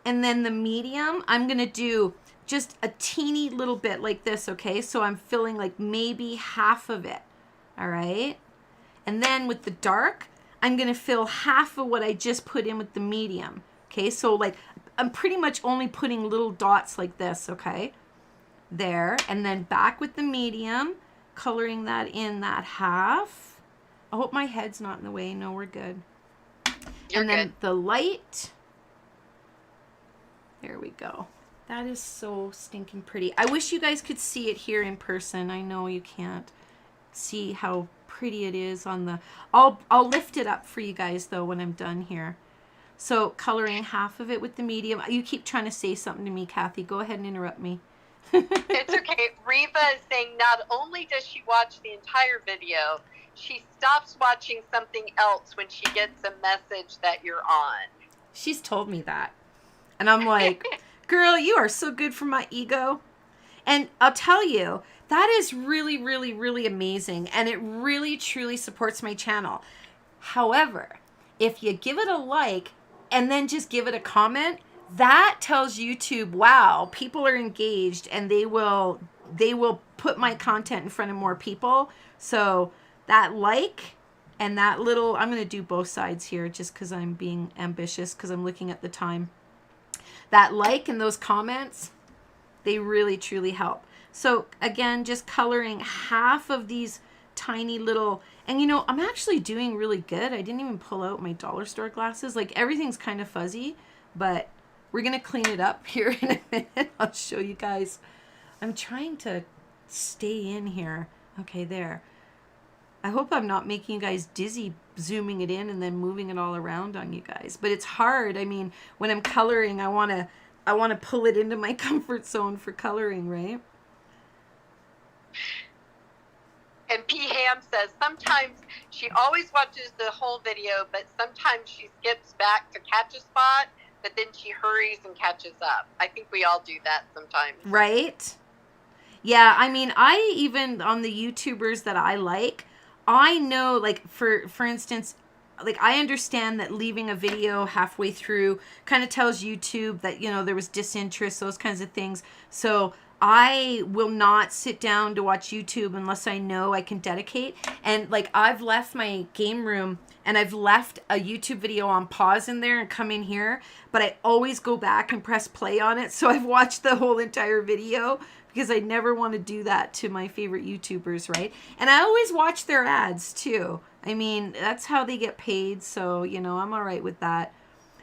And then the medium, I'm going to do just a teeny little bit like this, okay? So I'm filling like maybe half of it, all right? And then with the dark, I'm going to fill half of what I just put in with the medium, okay? So like I'm pretty much only putting little dots like this, okay? There, and then back with the medium, coloring that in that half. I hope my head's not in the way. No, we're good. You're and then good. The light. There we go. That is so stinking pretty. I wish you guys could see it here in person. I know you can't see how pretty it is on the... I'll lift it up for you guys, though, when I'm done here. So coloring half of it with the medium. You keep trying to say something to me, Kathy. Go ahead and interrupt me. It's okay. Reva is saying not only does she watch the entire video, she stops watching something else when she gets a message that you're on. She's told me that. And I'm like, girl, you are so good for my ego. And I'll tell you, that is really, really, really amazing. And it really, truly supports my channel. However, if you give it a like and then just give it a comment, that tells YouTube, wow, people are engaged and they will put my content in front of more people. So that like and that little, I'm going to do both sides here just because I'm being ambitious because I'm looking at the time. That like and those comments, they really, truly help. So again, just coloring half of these tiny little, and you know, I'm actually doing really good. I didn't even pull out my dollar store glasses. Like everything's kind of fuzzy, but we're going to clean it up here in a minute. I'll show you guys. I'm trying to stay in here. Okay, there. I hope I'm not making you guys dizzy zooming it in and then moving it all around on you guys. But it's hard. I mean, when I'm coloring, I want to pull it into my comfort zone for coloring, right? And P. Ham says sometimes she always watches the whole video, but sometimes she skips back to catch a spot, but then she hurries and catches up. I think we all do that sometimes. Right? Yeah, I mean, I even on the YouTubers that I like, I know, like, for instance, like, I understand that leaving a video halfway through kind of tells YouTube that, you know, there was disinterest, those kinds of things. So I will not sit down to watch YouTube unless I know I can dedicate. And, like, I've left my game room and I've left a YouTube video on pause in there and come in here, but I always go back and press play on it. So I've watched the whole entire video because I never want to do that to my favorite YouTubers, right? And I always watch their ads too. I mean, that's how they get paid. So, you know, I'm all right with that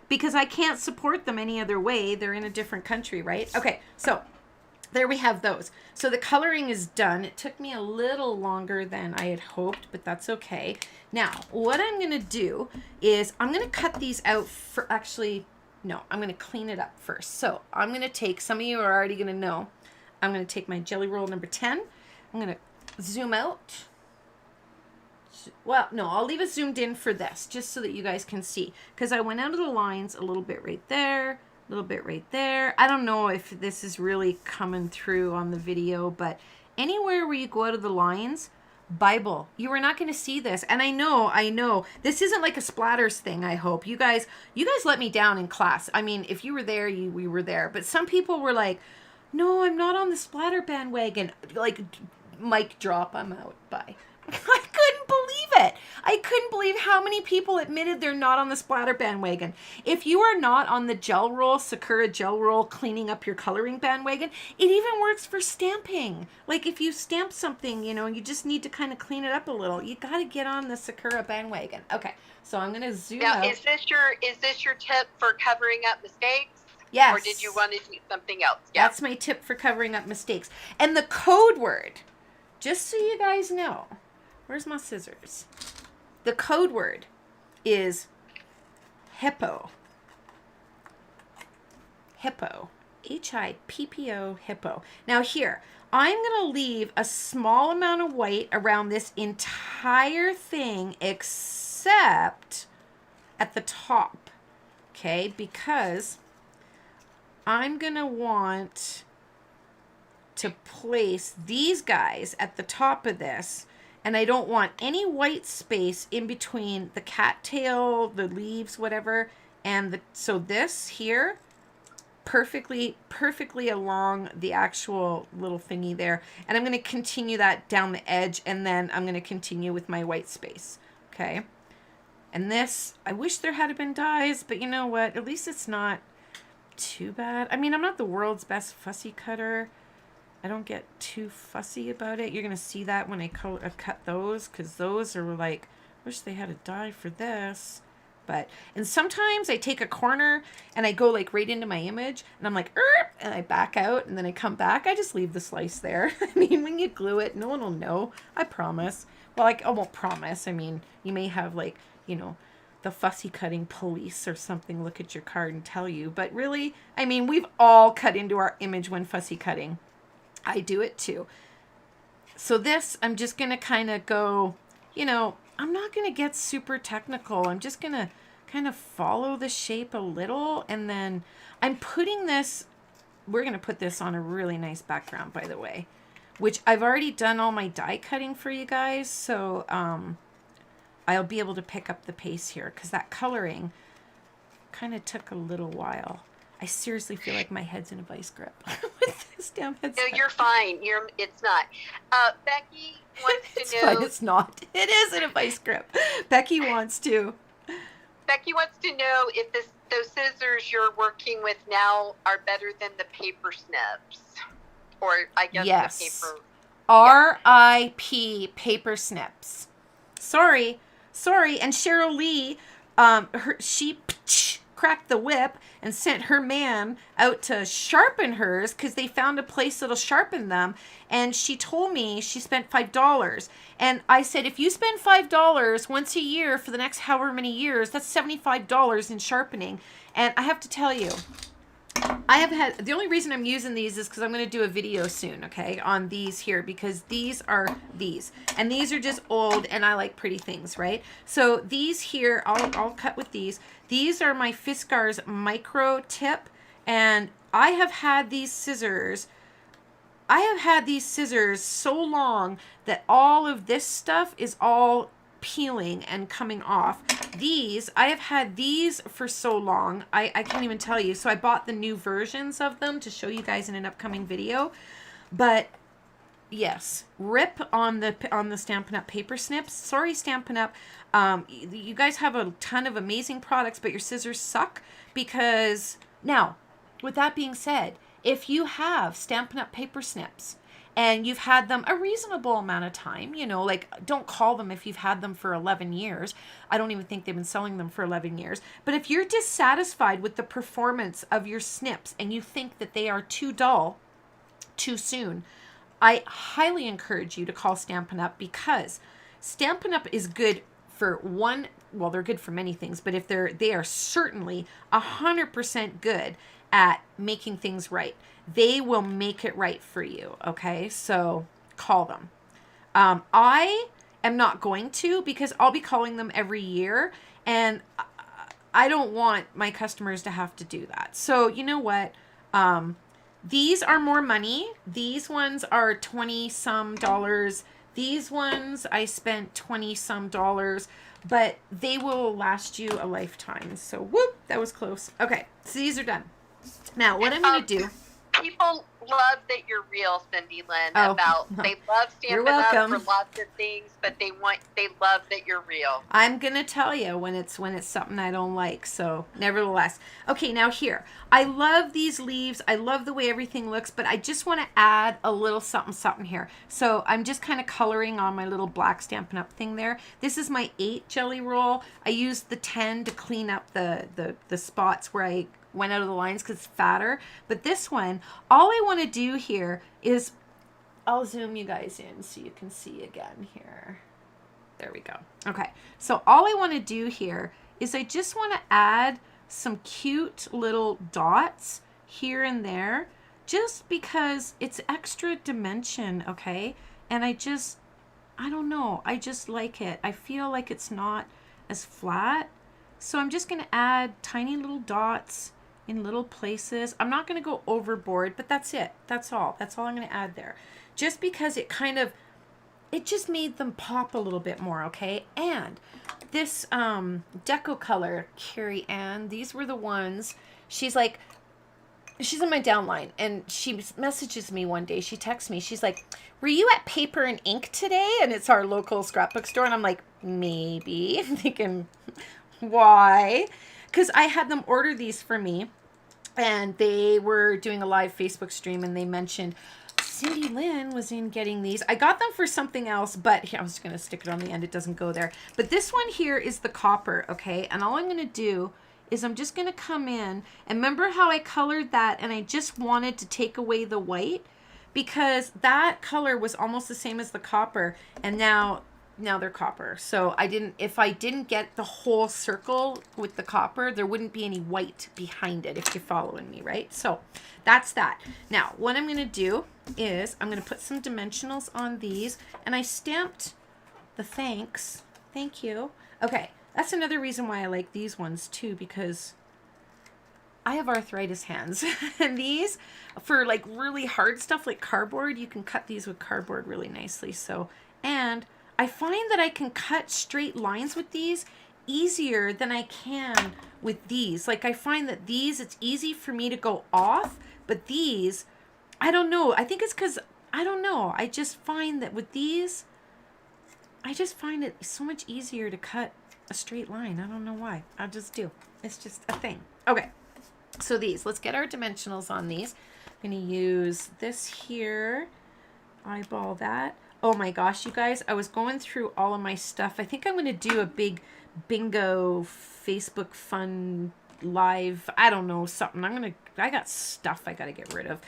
because I can't support them any other way. They're in a different country, right? Okay, so there we have those. So the coloring is done. It took me a little longer than I had hoped, but that's okay. Now, what I'm going to do is I'm going to cut these out for actually, no, I'm going to clean it up first. So I'm going to take, some of you are already going to know, I'm going to take my jelly roll number 10. I'm going to zoom out. Well, no, I'll leave it zoomed in for this, just so that you guys can see. Because I went out of the lines a little bit right there, a little bit right there. I don't know if this is really coming through on the video, but anywhere where you go out of the lines, Bible, you are not going to see this. And I know, this isn't like a splatters thing, I hope. You guys let me down in class. I mean, if you were there, we were there. But some people were like, no, I'm not on the splatter bandwagon. Like, mic drop, I'm out. Bye. I couldn't believe it. I couldn't believe how many people admitted they're not on the splatter bandwagon. If you are not on the gel roll, Sakura gel roll, cleaning up your coloring bandwagon, it even works for stamping. Like if you stamp something, you know, you just need to kind of clean it up a little. You got to get on the Sakura bandwagon. Okay, so I'm going to zoom now, out. Is this your tip for covering up mistakes? Yes. Or did you want to do something else? Yeah. That's my tip for covering up mistakes. And the code word, just so you guys know, where's my scissors? The code word is hippo. Hippo. H-I-P-P-O, hippo. Now here, I'm going to leave a small amount of white around this entire thing except at the top. Okay, because I'm going to want to place these guys at the top of this, and I don't want any white space in between the cattail, the leaves, whatever, and so this here perfectly along the actual little thingy there, and I'm going to continue that down the edge, and then I'm going to continue with my white space. Okay, and this, I wish there had been dies, but you know what, at least it's not too bad. I mean, I'm not the world's best fussy cutter. I don't get too fussy about it. You're going to see that when I cut those, because those are like, wish they had a die for this. But, and sometimes I take a corner and I go like right into my image and I'm like, and I back out and then I come back. I just leave the slice there. I mean, when you glue it, no one will know. I promise. Well, I won't promise. I mean, you may have like, you know, the fussy cutting police or something look at your card and tell you. But really, I mean, we've all cut into our image when fussy cutting. I do it too. So this, I'm just going to kind of go, you know, I'm not going to get super technical. I'm just going to kind of follow the shape a little. And then I'm putting this, we're going to put this on a really nice background, by the way, which I've already done all my die cutting for you guys. So I'll be able to pick up the pace here because that coloring kind of took a little while. I seriously feel like my head's in a vice grip with this damn headset. No, you're fine. It's not. Becky wants to it's know. Fine, it's not. It is in a vice grip. Becky wants to. Becky wants to know if those scissors you're working with now are better than the paper snips, or I guess yes. the paper. R.I.P. paper snips. Sorry. And Cheryl Lee, she cracked the whip and sent her man out to sharpen hers because they found a place that'll sharpen them. And she told me she spent $5. And I said, if you spend $5 once a year for the next however many years, that's $75 in sharpening. And I have to tell you, I have had, the only reason I'm using these is because I'm going to do a video soon, okay, on these here, because these are these. And these are just old, and I like pretty things, right? So these here, I'll cut with these. These are my Fiskars micro tip, and I have had these scissors so long that all of this stuff is all peeling and coming off. These, I have had these for so long, I can't even tell you. So I bought the new versions of them to show you guys in an upcoming video. But yes, rip on the Stampin' Up paper snips. Sorry, Stampin' Up. You guys have a ton of amazing products, but your scissors suck. Because now, with that being said, if you have Stampin' Up paper snips and you've had them a reasonable amount of time, you know, like, don't call them if you've had them for 11 years. I don't even think they've been selling them for 11 years. But if you're dissatisfied with the performance of your snips and you think that they are too dull too soon, I highly encourage you to call Stampin' Up, because Stampin' Up is good for one, well, they're good for many things, but if they are certainly 100% good at making things right. They will make it right for you, okay? So call them. I am not going to, because I'll be calling them every year, and I don't want my customers to have to do that. So you know what? These are more money. These ones are $20-some. These ones I spent $20-some, but they will last you a lifetime. So whoop, that was close. Okay, so these are done. Now what I'm going to do. people love that you're real, Cindy Lynn. Oh, They love you're Stampin' Up welcome. for lots of things, but they love that you're real. I'm gonna tell you when it's something I don't like. So nevertheless, okay. Now here, I love these leaves. I love the way everything looks, but I just want to add a little something here. So I'm just kind of coloring on my little black Stampin' Up thing there. This is my 8 jelly roll. I used the 10 to clean up the spots where I went out of the lines because it's fatter. But this one, all I want to do here is, I'll zoom you guys in so you can see again here. There we go. Okay, so all I want to do here is I just want to add some cute little dots here and there, just because it's extra dimension, okay? And I don't know, I just like it. I feel like it's not as flat. So I'm just going to add tiny little dots in little places. I'm not going to go overboard, but that's it. That's all. That's all I'm going to add there. Just because it just made them pop a little bit more, okay? And this deco color, Carrie Ann, these were the ones, she's in my downline, and she messages me one day, she texts me, she's like, were you at Paper and Ink today? And it's our local scrapbook store, and I'm like, maybe. I'm thinking, why? Because I had them order these for me, and they were doing a live Facebook stream, and they mentioned Cindy Lynn was in getting these. I got them for something else, but I was going to stick it on the end. It doesn't go there. But this one here is the copper, okay? And all I'm going to do is I'm just going to come in. And remember how I colored that and I just wanted to take away the white? Because that color was almost the same as the copper. And now they're copper. So if I didn't get the whole circle with the copper, there wouldn't be any white behind it, if you're following me, right? So that's that. Now, what I'm going to do is I'm going to put some dimensionals on these, and I stamped the thanks. Thank you. Okay, that's another reason why I like these ones too, because I have arthritis hands. And these, for like really hard stuff like cardboard, you can cut these with cardboard really nicely. So, and I find that I can cut straight lines with these easier than I can with these. Like I find that these, it's easy for me to go off, but these, I don't know. I think it's because, I don't know. I just find that with these, I just find it so much easier to cut a straight line. I don't know why. I just do. It's just a thing. Okay. So these, let's get our dimensionals on these. I'm going to use this here. Eyeball that. Oh my gosh, you guys, I was going through all of my stuff. I think I'm going to do a big bingo Facebook fun live. I don't know, something. I got stuff I got to get rid of.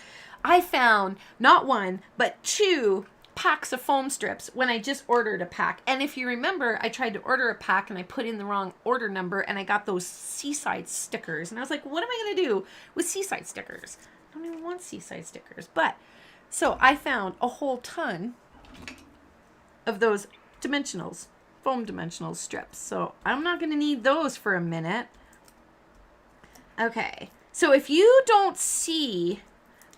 I found not one, but 2 packs of foam strips when I just ordered a pack. And if you remember, I tried to order a pack and I put in the wrong order number and I got those seaside stickers. And I was like, what am I going to do with seaside stickers? I don't even want seaside stickers. But so I found a whole ton of those dimensionals, foam dimensional strips. So I'm not going to need those for a minute. Okay. So if you don't see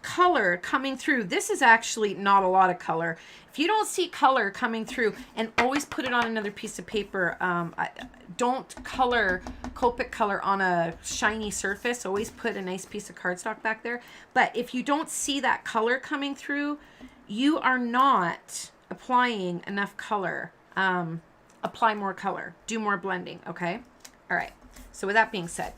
color coming through, this is actually not a lot of color. If you don't see color coming through, and always put it on another piece of paper. Don't color Copic color on a shiny surface. Always put a nice piece of cardstock back there. But if you don't see that color coming through, you are not applying enough color. Apply more color. Do more blending, okay? All right. So with that being said,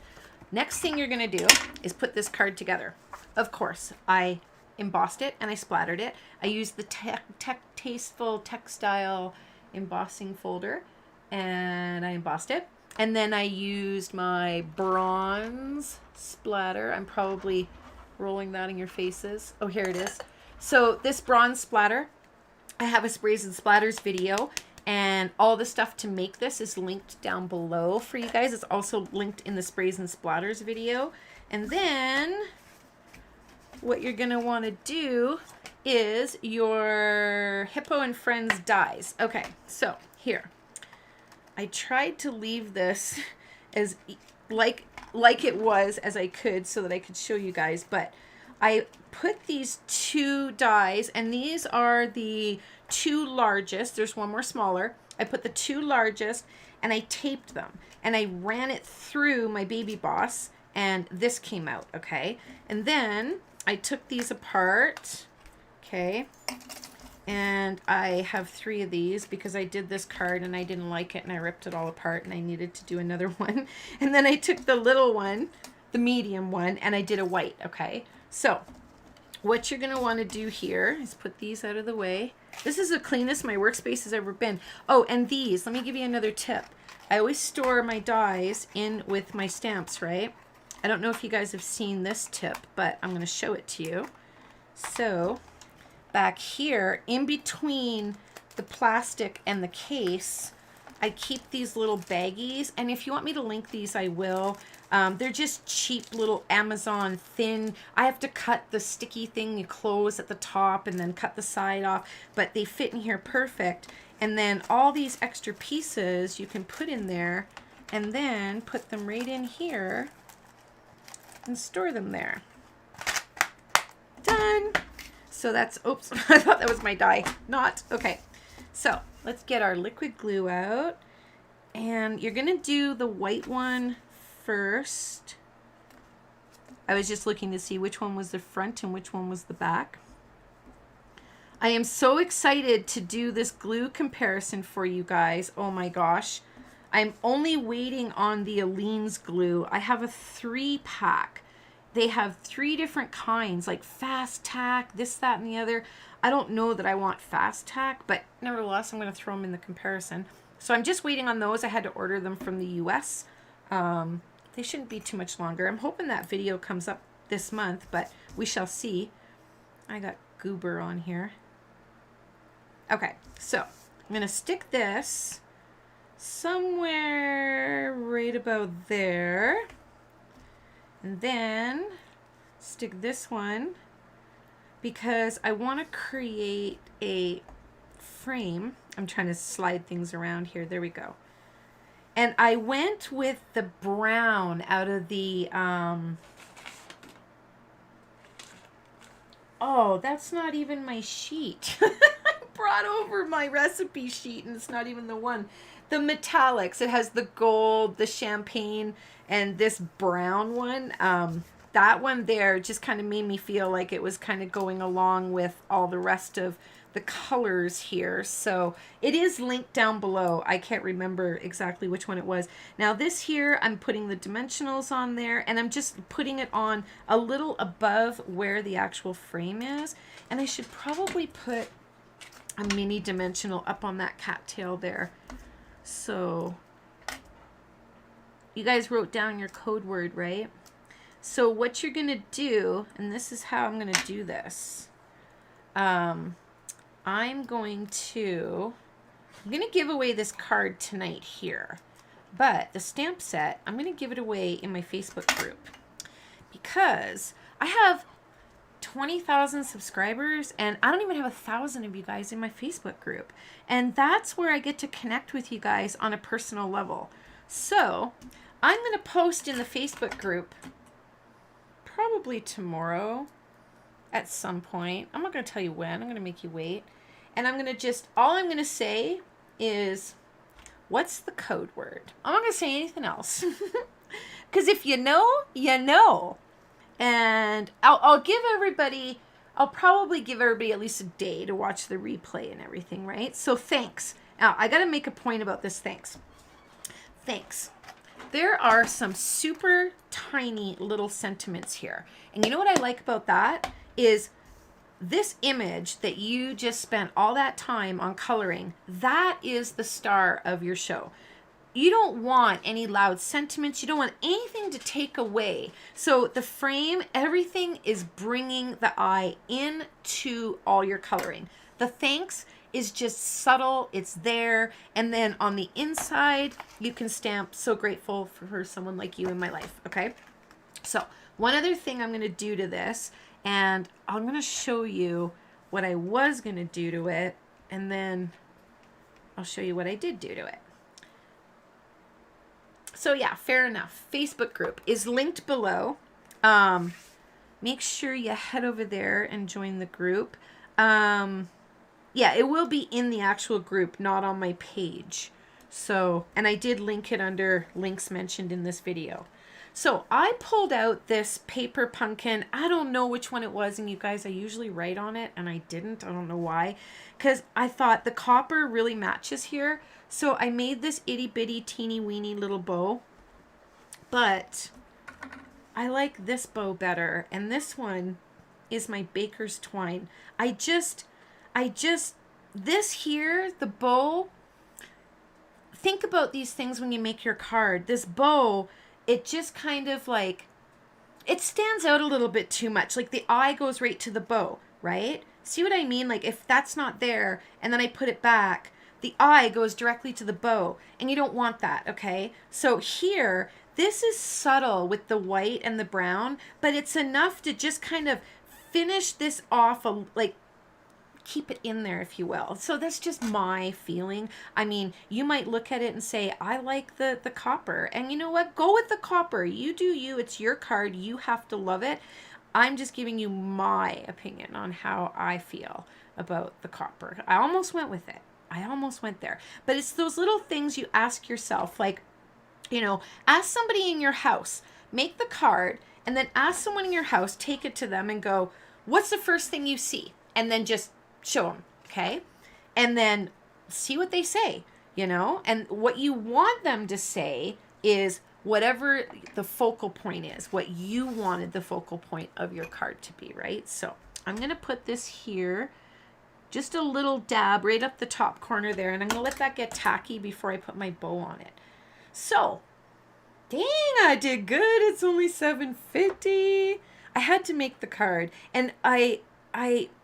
next thing you're going to do is put this card together. Of course, I embossed it and I splattered it. I used the Tasteful Textile embossing folder and I embossed it. And then I used my bronze splatter. I'm probably rolling that in your faces. Oh, here it is. So this bronze splatter, I have a Sprays and Splatters video, and all the stuff to make this is linked down below for you guys. It's also linked in the Sprays and Splatters video. And then what you're going to want to do is your Hippo and Friends dies. Okay, so here. I tried to leave this as like it was as I could so that I could show you guys, but I put these 2 dies, and these are the 2 largest. There's one more smaller. I put the 2 largest and I taped them and I ran it through my Baby Boss, and this came out, okay? And then I took these apart, okay, and I have 3 of these because I did this card and I didn't like it and I ripped it all apart and I needed to do another one. And then I took the little one, the medium one, and I did a white, okay? So what you're going to want to do here is put these out of the way. This is the cleanest my workspace has ever been. Oh, and these, let me give you another tip. I always store my dies in with my stamps, right? I don't know if you guys have seen this tip, but I'm going to show it to you. So back here, in between the plastic and the case, I keep these little baggies. And if you want me to link these, I will. They're just cheap little Amazon thin. I have to cut the sticky thing you close at the top and then cut the side off, but they fit in here perfect. And then all these extra pieces you can put in there and then put them right in here and store them there. Done. So that's, oops, I thought that was my die. Not. Okay. So let's get our liquid glue out. And you're going to do the white one first. I was just looking to see which one was the front and which one was the back. I am so excited to do this glue comparison for you guys. Oh my gosh. I'm only waiting on the Aleene's glue. I have a 3-pack. They have 3 different kinds, like fast tack, this, that, and the other. I don't know that I want fast tack, but nevertheless, I'm going to throw them in the comparison. So I'm just waiting on those. I had to order them from the US. They shouldn't be too much longer. I'm hoping that video comes up this month, but we shall see. I got goober on here. Okay, so I'm going to stick this somewhere right about there. And then stick this one because I want to create a frame. I'm trying to slide things around here. There we go. And I went with the brown out of the, oh, that's not even my sheet. I brought over my recipe sheet and it's not even the one. The metallics, it has the gold, the champagne, and this brown one. That one there just kind of made me feel like it was kind of going along with all the rest of the colors here. So it is linked down below. I can't remember exactly which one it was. Now this here, I'm putting the dimensionals on there and I'm just putting it on a little above where the actual frame is. And I should probably put a mini dimensional up on that cattail there. So you guys wrote down your code word, right? So what you're going to do, and this is how I'm going to do this. I'm going to give away this card tonight here. But the stamp set, I'm going to give it away in my Facebook group. Because I have 20,000 subscribers and I don't even have 1,000 of you guys in my Facebook group. And that's where I get to connect with you guys on a personal level. So I'm going to post in the Facebook group probably tomorrow at some point. I'm not going to tell you when. I'm going to make you wait. And I'm going to just, all I'm going to say is, what's the code word? I'm not going to say anything else. Because if you know, you know. And I'll give everybody, I'll probably give everybody at least a day to watch the replay and everything, right? So thanks. Now, I got to make a point about this thanks. Thanks. There are some super tiny little sentiments here. And you know what I like about that is this image that you just spent all that time on coloring, that is the star of your show. You don't want any loud sentiments. You don't want anything to take away. So the frame, everything is bringing the eye into all your coloring. The thanks is just subtle. It's there. And then on the inside, you can stamp "so grateful for someone like you in my life." Okay. So one other thing I'm going to do to this, and I'm going to show you what I was going to do to it. And then I'll show you what I did do to it. So yeah, fair enough. Facebook group is linked below. Make sure you head over there and join the group. Yeah, it will be in the actual group, not on my page. So, and I did link it under links mentioned in this video. So I pulled out this paper pumpkin. I don't know which one it was, and you guys, I usually write on it, and I didn't. I don't know why. Because I thought the copper really matches here. So I made this itty bitty teeny weeny little bow. But I like this bow better. And this one is my baker's twine. This here, the bow, think about these things when you make your card. This bow, it just kind of like, it stands out a little bit too much. Like the eye goes right to the bow, right? See what I mean? Like if that's not there and then I put it back, the eye goes directly to the bow and you don't want that, okay? So here, this is subtle with the white and the brown, but it's enough to just kind of finish this off, like keep it in there, if you will. So that's just my feeling. I mean, you might look at it and say, I like the copper. And you know what? Go with the copper. You do you. It's your card. You have to love it. I'm just giving you my opinion on how I feel about the copper. I almost went with it. I almost went there. But it's those little things you ask yourself, like, you know, ask somebody in your house, make the card, and then ask someone in your house, take it to them and go, what's the first thing you see? And then just show them, okay? And then see what they say, you know? And what you want them to say is whatever the focal point is, what you wanted the focal point of your card to be, right? So I'm going to put this here, just a little dab right up the top corner there, and I'm going to let that get tacky before I put my bow on it. So, dang, I did good. It's only $7.50. I had to make the card, and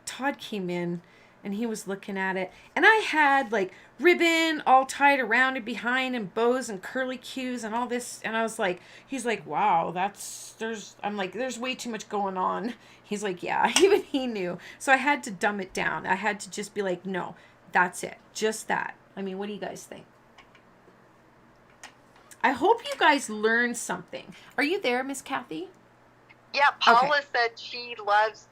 Todd came in and he was looking at it, and I had like ribbon all tied around it behind and bows and curly cues and all this, and I was like, he's like, wow, I'm like, there's way too much going on. He's like, yeah, even he knew. So I had to dumb it down. I had to just be like, no, that's it, just that. I mean, what do you guys think? I hope you guys learned something. Are you there, Miss Kathy? Yeah, Paula said she loves,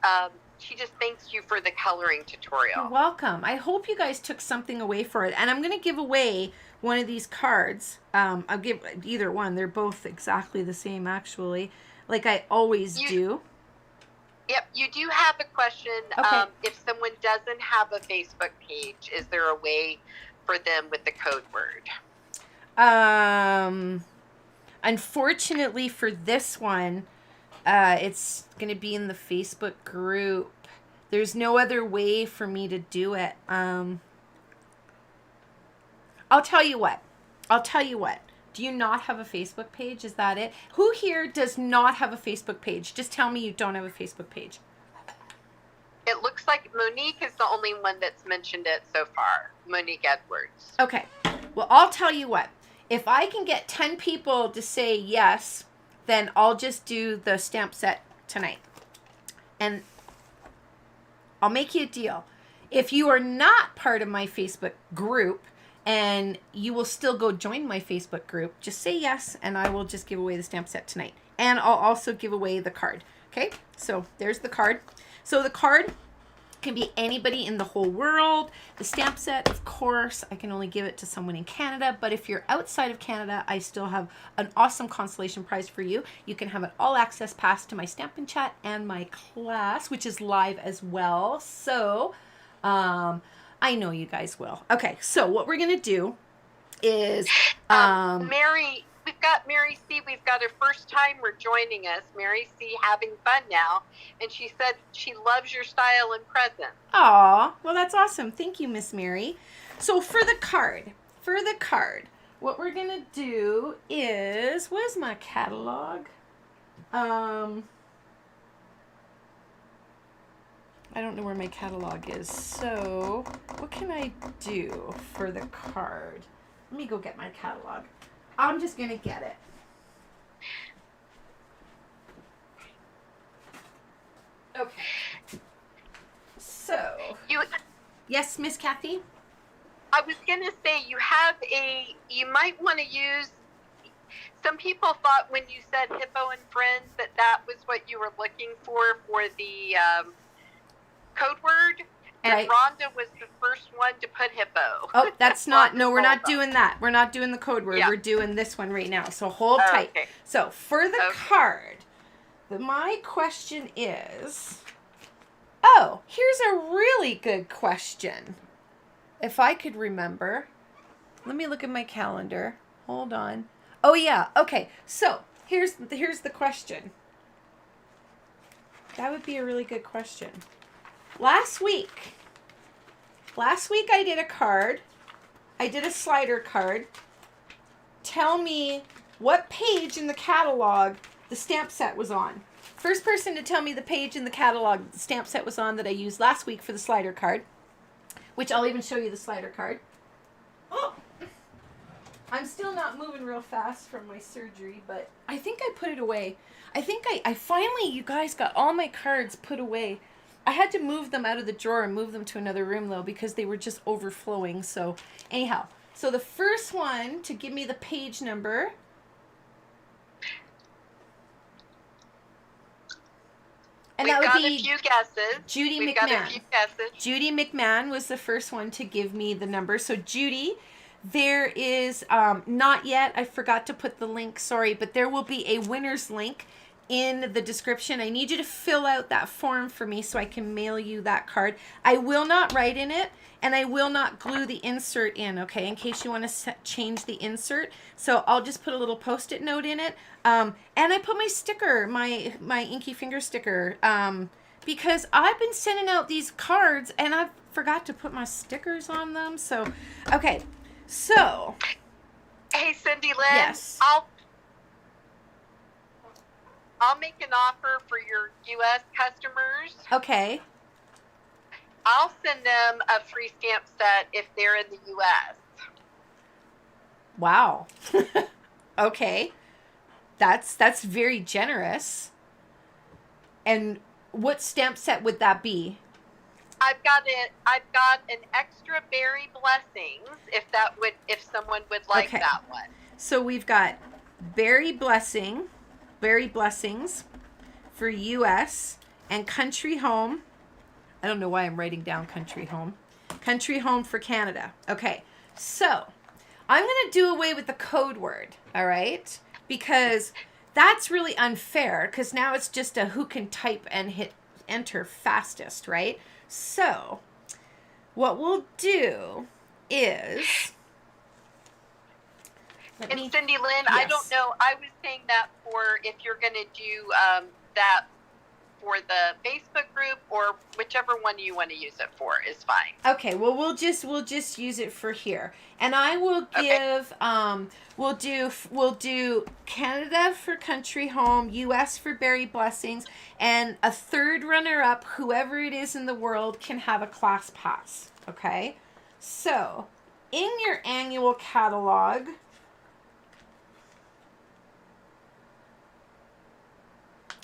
she just thanks you for the coloring tutorial. You're welcome. I hope you guys took something away for it. And I'm going to give away one of these cards. I'll give either one. They're both exactly the same, actually, like I always do. Yep, you do have a question. Okay. If someone doesn't have a Facebook page, is there a way for them with the code word? Unfortunately for this one, it's going to be in the Facebook group. There's no other way for me to do it. I'll tell you what. Do you not have a Facebook page? Is that it? Who here does not have a Facebook page? Just tell me you don't have a Facebook page. It looks like Monique is the only one that's mentioned it so far. Monique Edwards. Okay. Well, I'll tell you what. If I can get 10 people to say yes, then I'll just do the stamp set tonight. And I'll make you a deal. If you are not part of my Facebook group and you will still go join my Facebook group, just say yes and I will just give away the stamp set tonight. And I'll also give away the card. Okay? So there's the card. So the card can be anybody in the whole world. The stamp set, of course, I can only give it to someone in Canada, but if you're outside of Canada, I still have an awesome consolation prize for you. You can have an all access pass to my Stampin' Chat and my class, which is live as well. So I know you guys will. Okay, so what we're gonna do is Mary, we've got Mary C. We've got her first timer joining us. Mary C. having fun now, and she said she loves your style and presence. Aw, well that's awesome. Thank you, Miss Mary. So for the card, what we're gonna do is, where's my catalog? I don't know where my catalog is. So what can I do for the card? Let me go get my catalog. I'm just going to get it. Okay. So, yes, Miss Kathy? I was going to say you might want to use, some people thought when you said Hippo and Friends that was what you were looking for the code word. And right? Rhonda was the first one to put hippo. Oh, that's not, no, we're not Rhonda. doing that. We're not doing the code word. Yeah. We're doing this one right now. So hold Oh, tight. okay. So for the Okay. card, my question is, oh, here's a really good question. If I could remember. Let me look at my calendar. Hold on. Oh yeah. Okay. So here's the question. That would be a really good question. Last week I did a card. I did a slider card. Tell me what page in the catalog the stamp set was on. First person to tell me the page in the catalog the stamp set was on that I used last week for the slider card, which I'll even show you the slider card. Oh, I'm still not moving real fast from my surgery, but I think I put it away. I think I finally, you guys, got all my cards put away. I had to move them out of the drawer and move them to another room, though, because they were just overflowing. So, anyhow. So, the first one to give me the page number. And We've that would got be a few guesses. Judy We've McMahon. got a few guesses. Judy McMahon was the first one to give me the number. So, Judy, there is not yet. I forgot to put the link. Sorry, but there will be a winner's link in the description. I need you to fill out that form for me so I can mail you that card. I will not write in it, and I will not glue the insert in, okay, in case you want to change the insert. So I'll just put a little Post-it note in it. And I put my sticker, my inky finger sticker, because I've been sending out these cards, and I forgot to put my stickers on them. So, okay, so. Hey, Cindy Lynn. Yes. I'll make an offer for your U.S. customers. Okay. I'll send them a free stamp set if they're in the U.S. Wow. Okay. That's very generous. And what stamp set would that be? I've got an extra berry blessings if someone would like Okay. that one. So we've got berry blessings for US and country home. I don't know why I'm writing down country home. Country home for Canada. Okay. So, I'm going to do away with the code word, all right? Because that's really unfair, because now it's just a who can type and hit enter fastest, right? So, what we'll do is... And Cindy Lynn, Yes. I don't know. I was saying that for if you're going to do that for the Facebook group or whichever one you want to use it for is fine. Okay, well we'll just use it for here, and I will give we'll do Canada for country home, U.S. for berry blessings, and a third runner up, whoever it is in the world, can have a class pass. Okay, so in your annual catalog.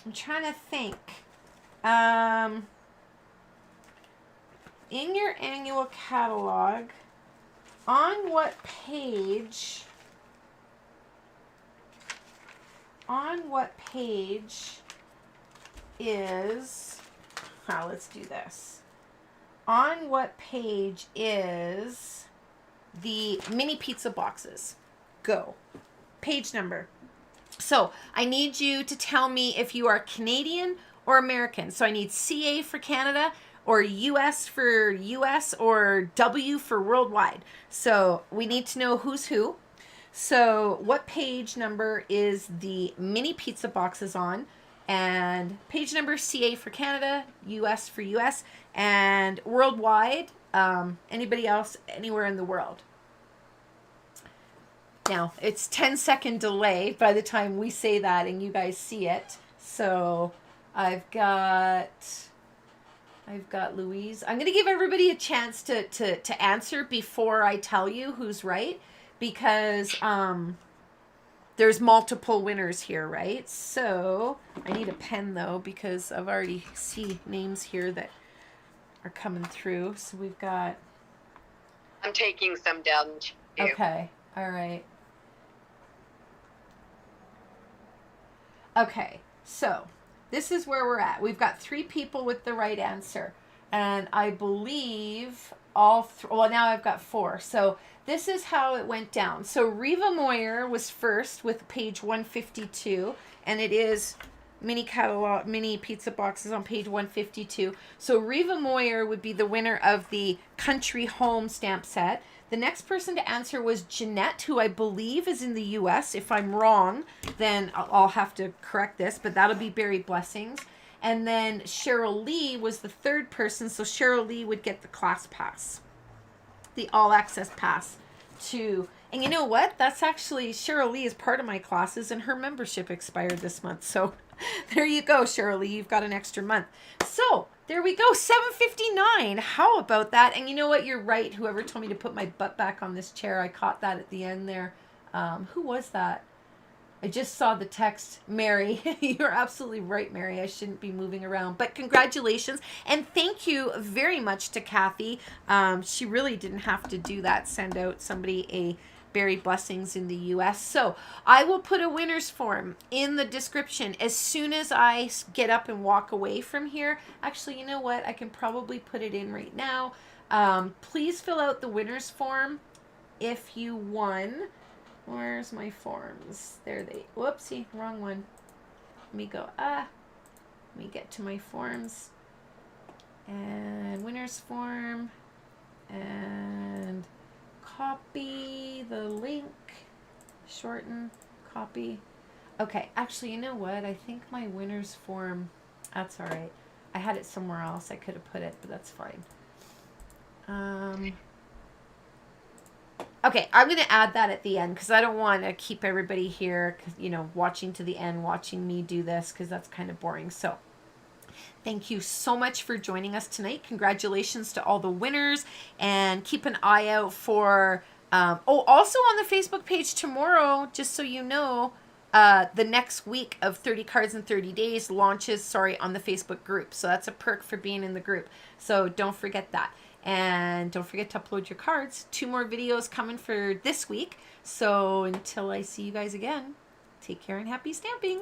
I'm trying to think. In your annual catalog, on what page is, let's do this. On what page is the mini pizza boxes? Go. Page number. So I need you to tell me if you are Canadian or American. So I need CA for Canada, or US for US, or W for worldwide. So we need to know who's who. So what page number is the mini pizza boxes on? And page number CA for Canada, US for US, and worldwide, anybody else anywhere in the world. Now, it's 10-second delay by the time we say that and you guys see it. So, I've got Louise. I'm going to give everybody a chance to answer before I tell you who's right, because there's multiple winners here, right? So, I need a pen though, because I've already see names here that are coming through. So, we've got... I'm taking some down too. Okay. All right. Okay, so this is where we're at. We've got 3 people with the right answer. And I believe all well, now I've got 4. So this is how it went down. So Riva Moyer was first with page 152, and it is mini catalog, mini pizza boxes on page 152. So Riva Moyer would be the winner of the Country Home stamp set. The next person to answer was Jeanette, who I believe is in the U.S. If I'm wrong, then I'll have to correct this, but that'll be Berry Blessings. And then Cheryl Lee was the third person, so Cheryl Lee would get the class pass, the all access pass to. And you know what? That's actually, Cheryl Lee is part of my classes, and her membership expired this month. So there you go, Cheryl Lee. You've got an extra month. So there we go, $7.59. How about that? And you know what? You're right. Whoever told me to put my butt back on this chair, I caught that at the end there. Who was that? I just saw the text, Mary. You're absolutely right, Mary. I shouldn't be moving around. But congratulations. And thank you very much to Kathy. She really didn't have to do that, send out somebody a Berry Blessings in the U.S. So I will put a winner's form in the description as soon as I get up and walk away from here. Actually, you know what? I can probably put it in right now. Please fill out the winner's form if you won. Where's my forms? There they, whoopsie, wrong one. Let me go, let me get to my forms. And winner's form. And copy the link. Shorten, copy. Okay, actually, you know what? I think my winner's form, that's all right. I had it somewhere else. I could have put it, but that's fine. Okay, I'm going to add that at the end because I don't want to keep everybody here, you know, watching to the end, watching me do this because that's kind of boring. So thank you so much for joining us tonight. Congratulations to all the winners, and keep an eye out for, also on the Facebook page tomorrow, just so you know, the next week of 30 Cards in 30 Days launches, on the Facebook group. So that's a perk for being in the group. So don't forget that. And don't forget to upload your cards. 2 more videos coming for this week. So until I see you guys again, take care and happy stamping.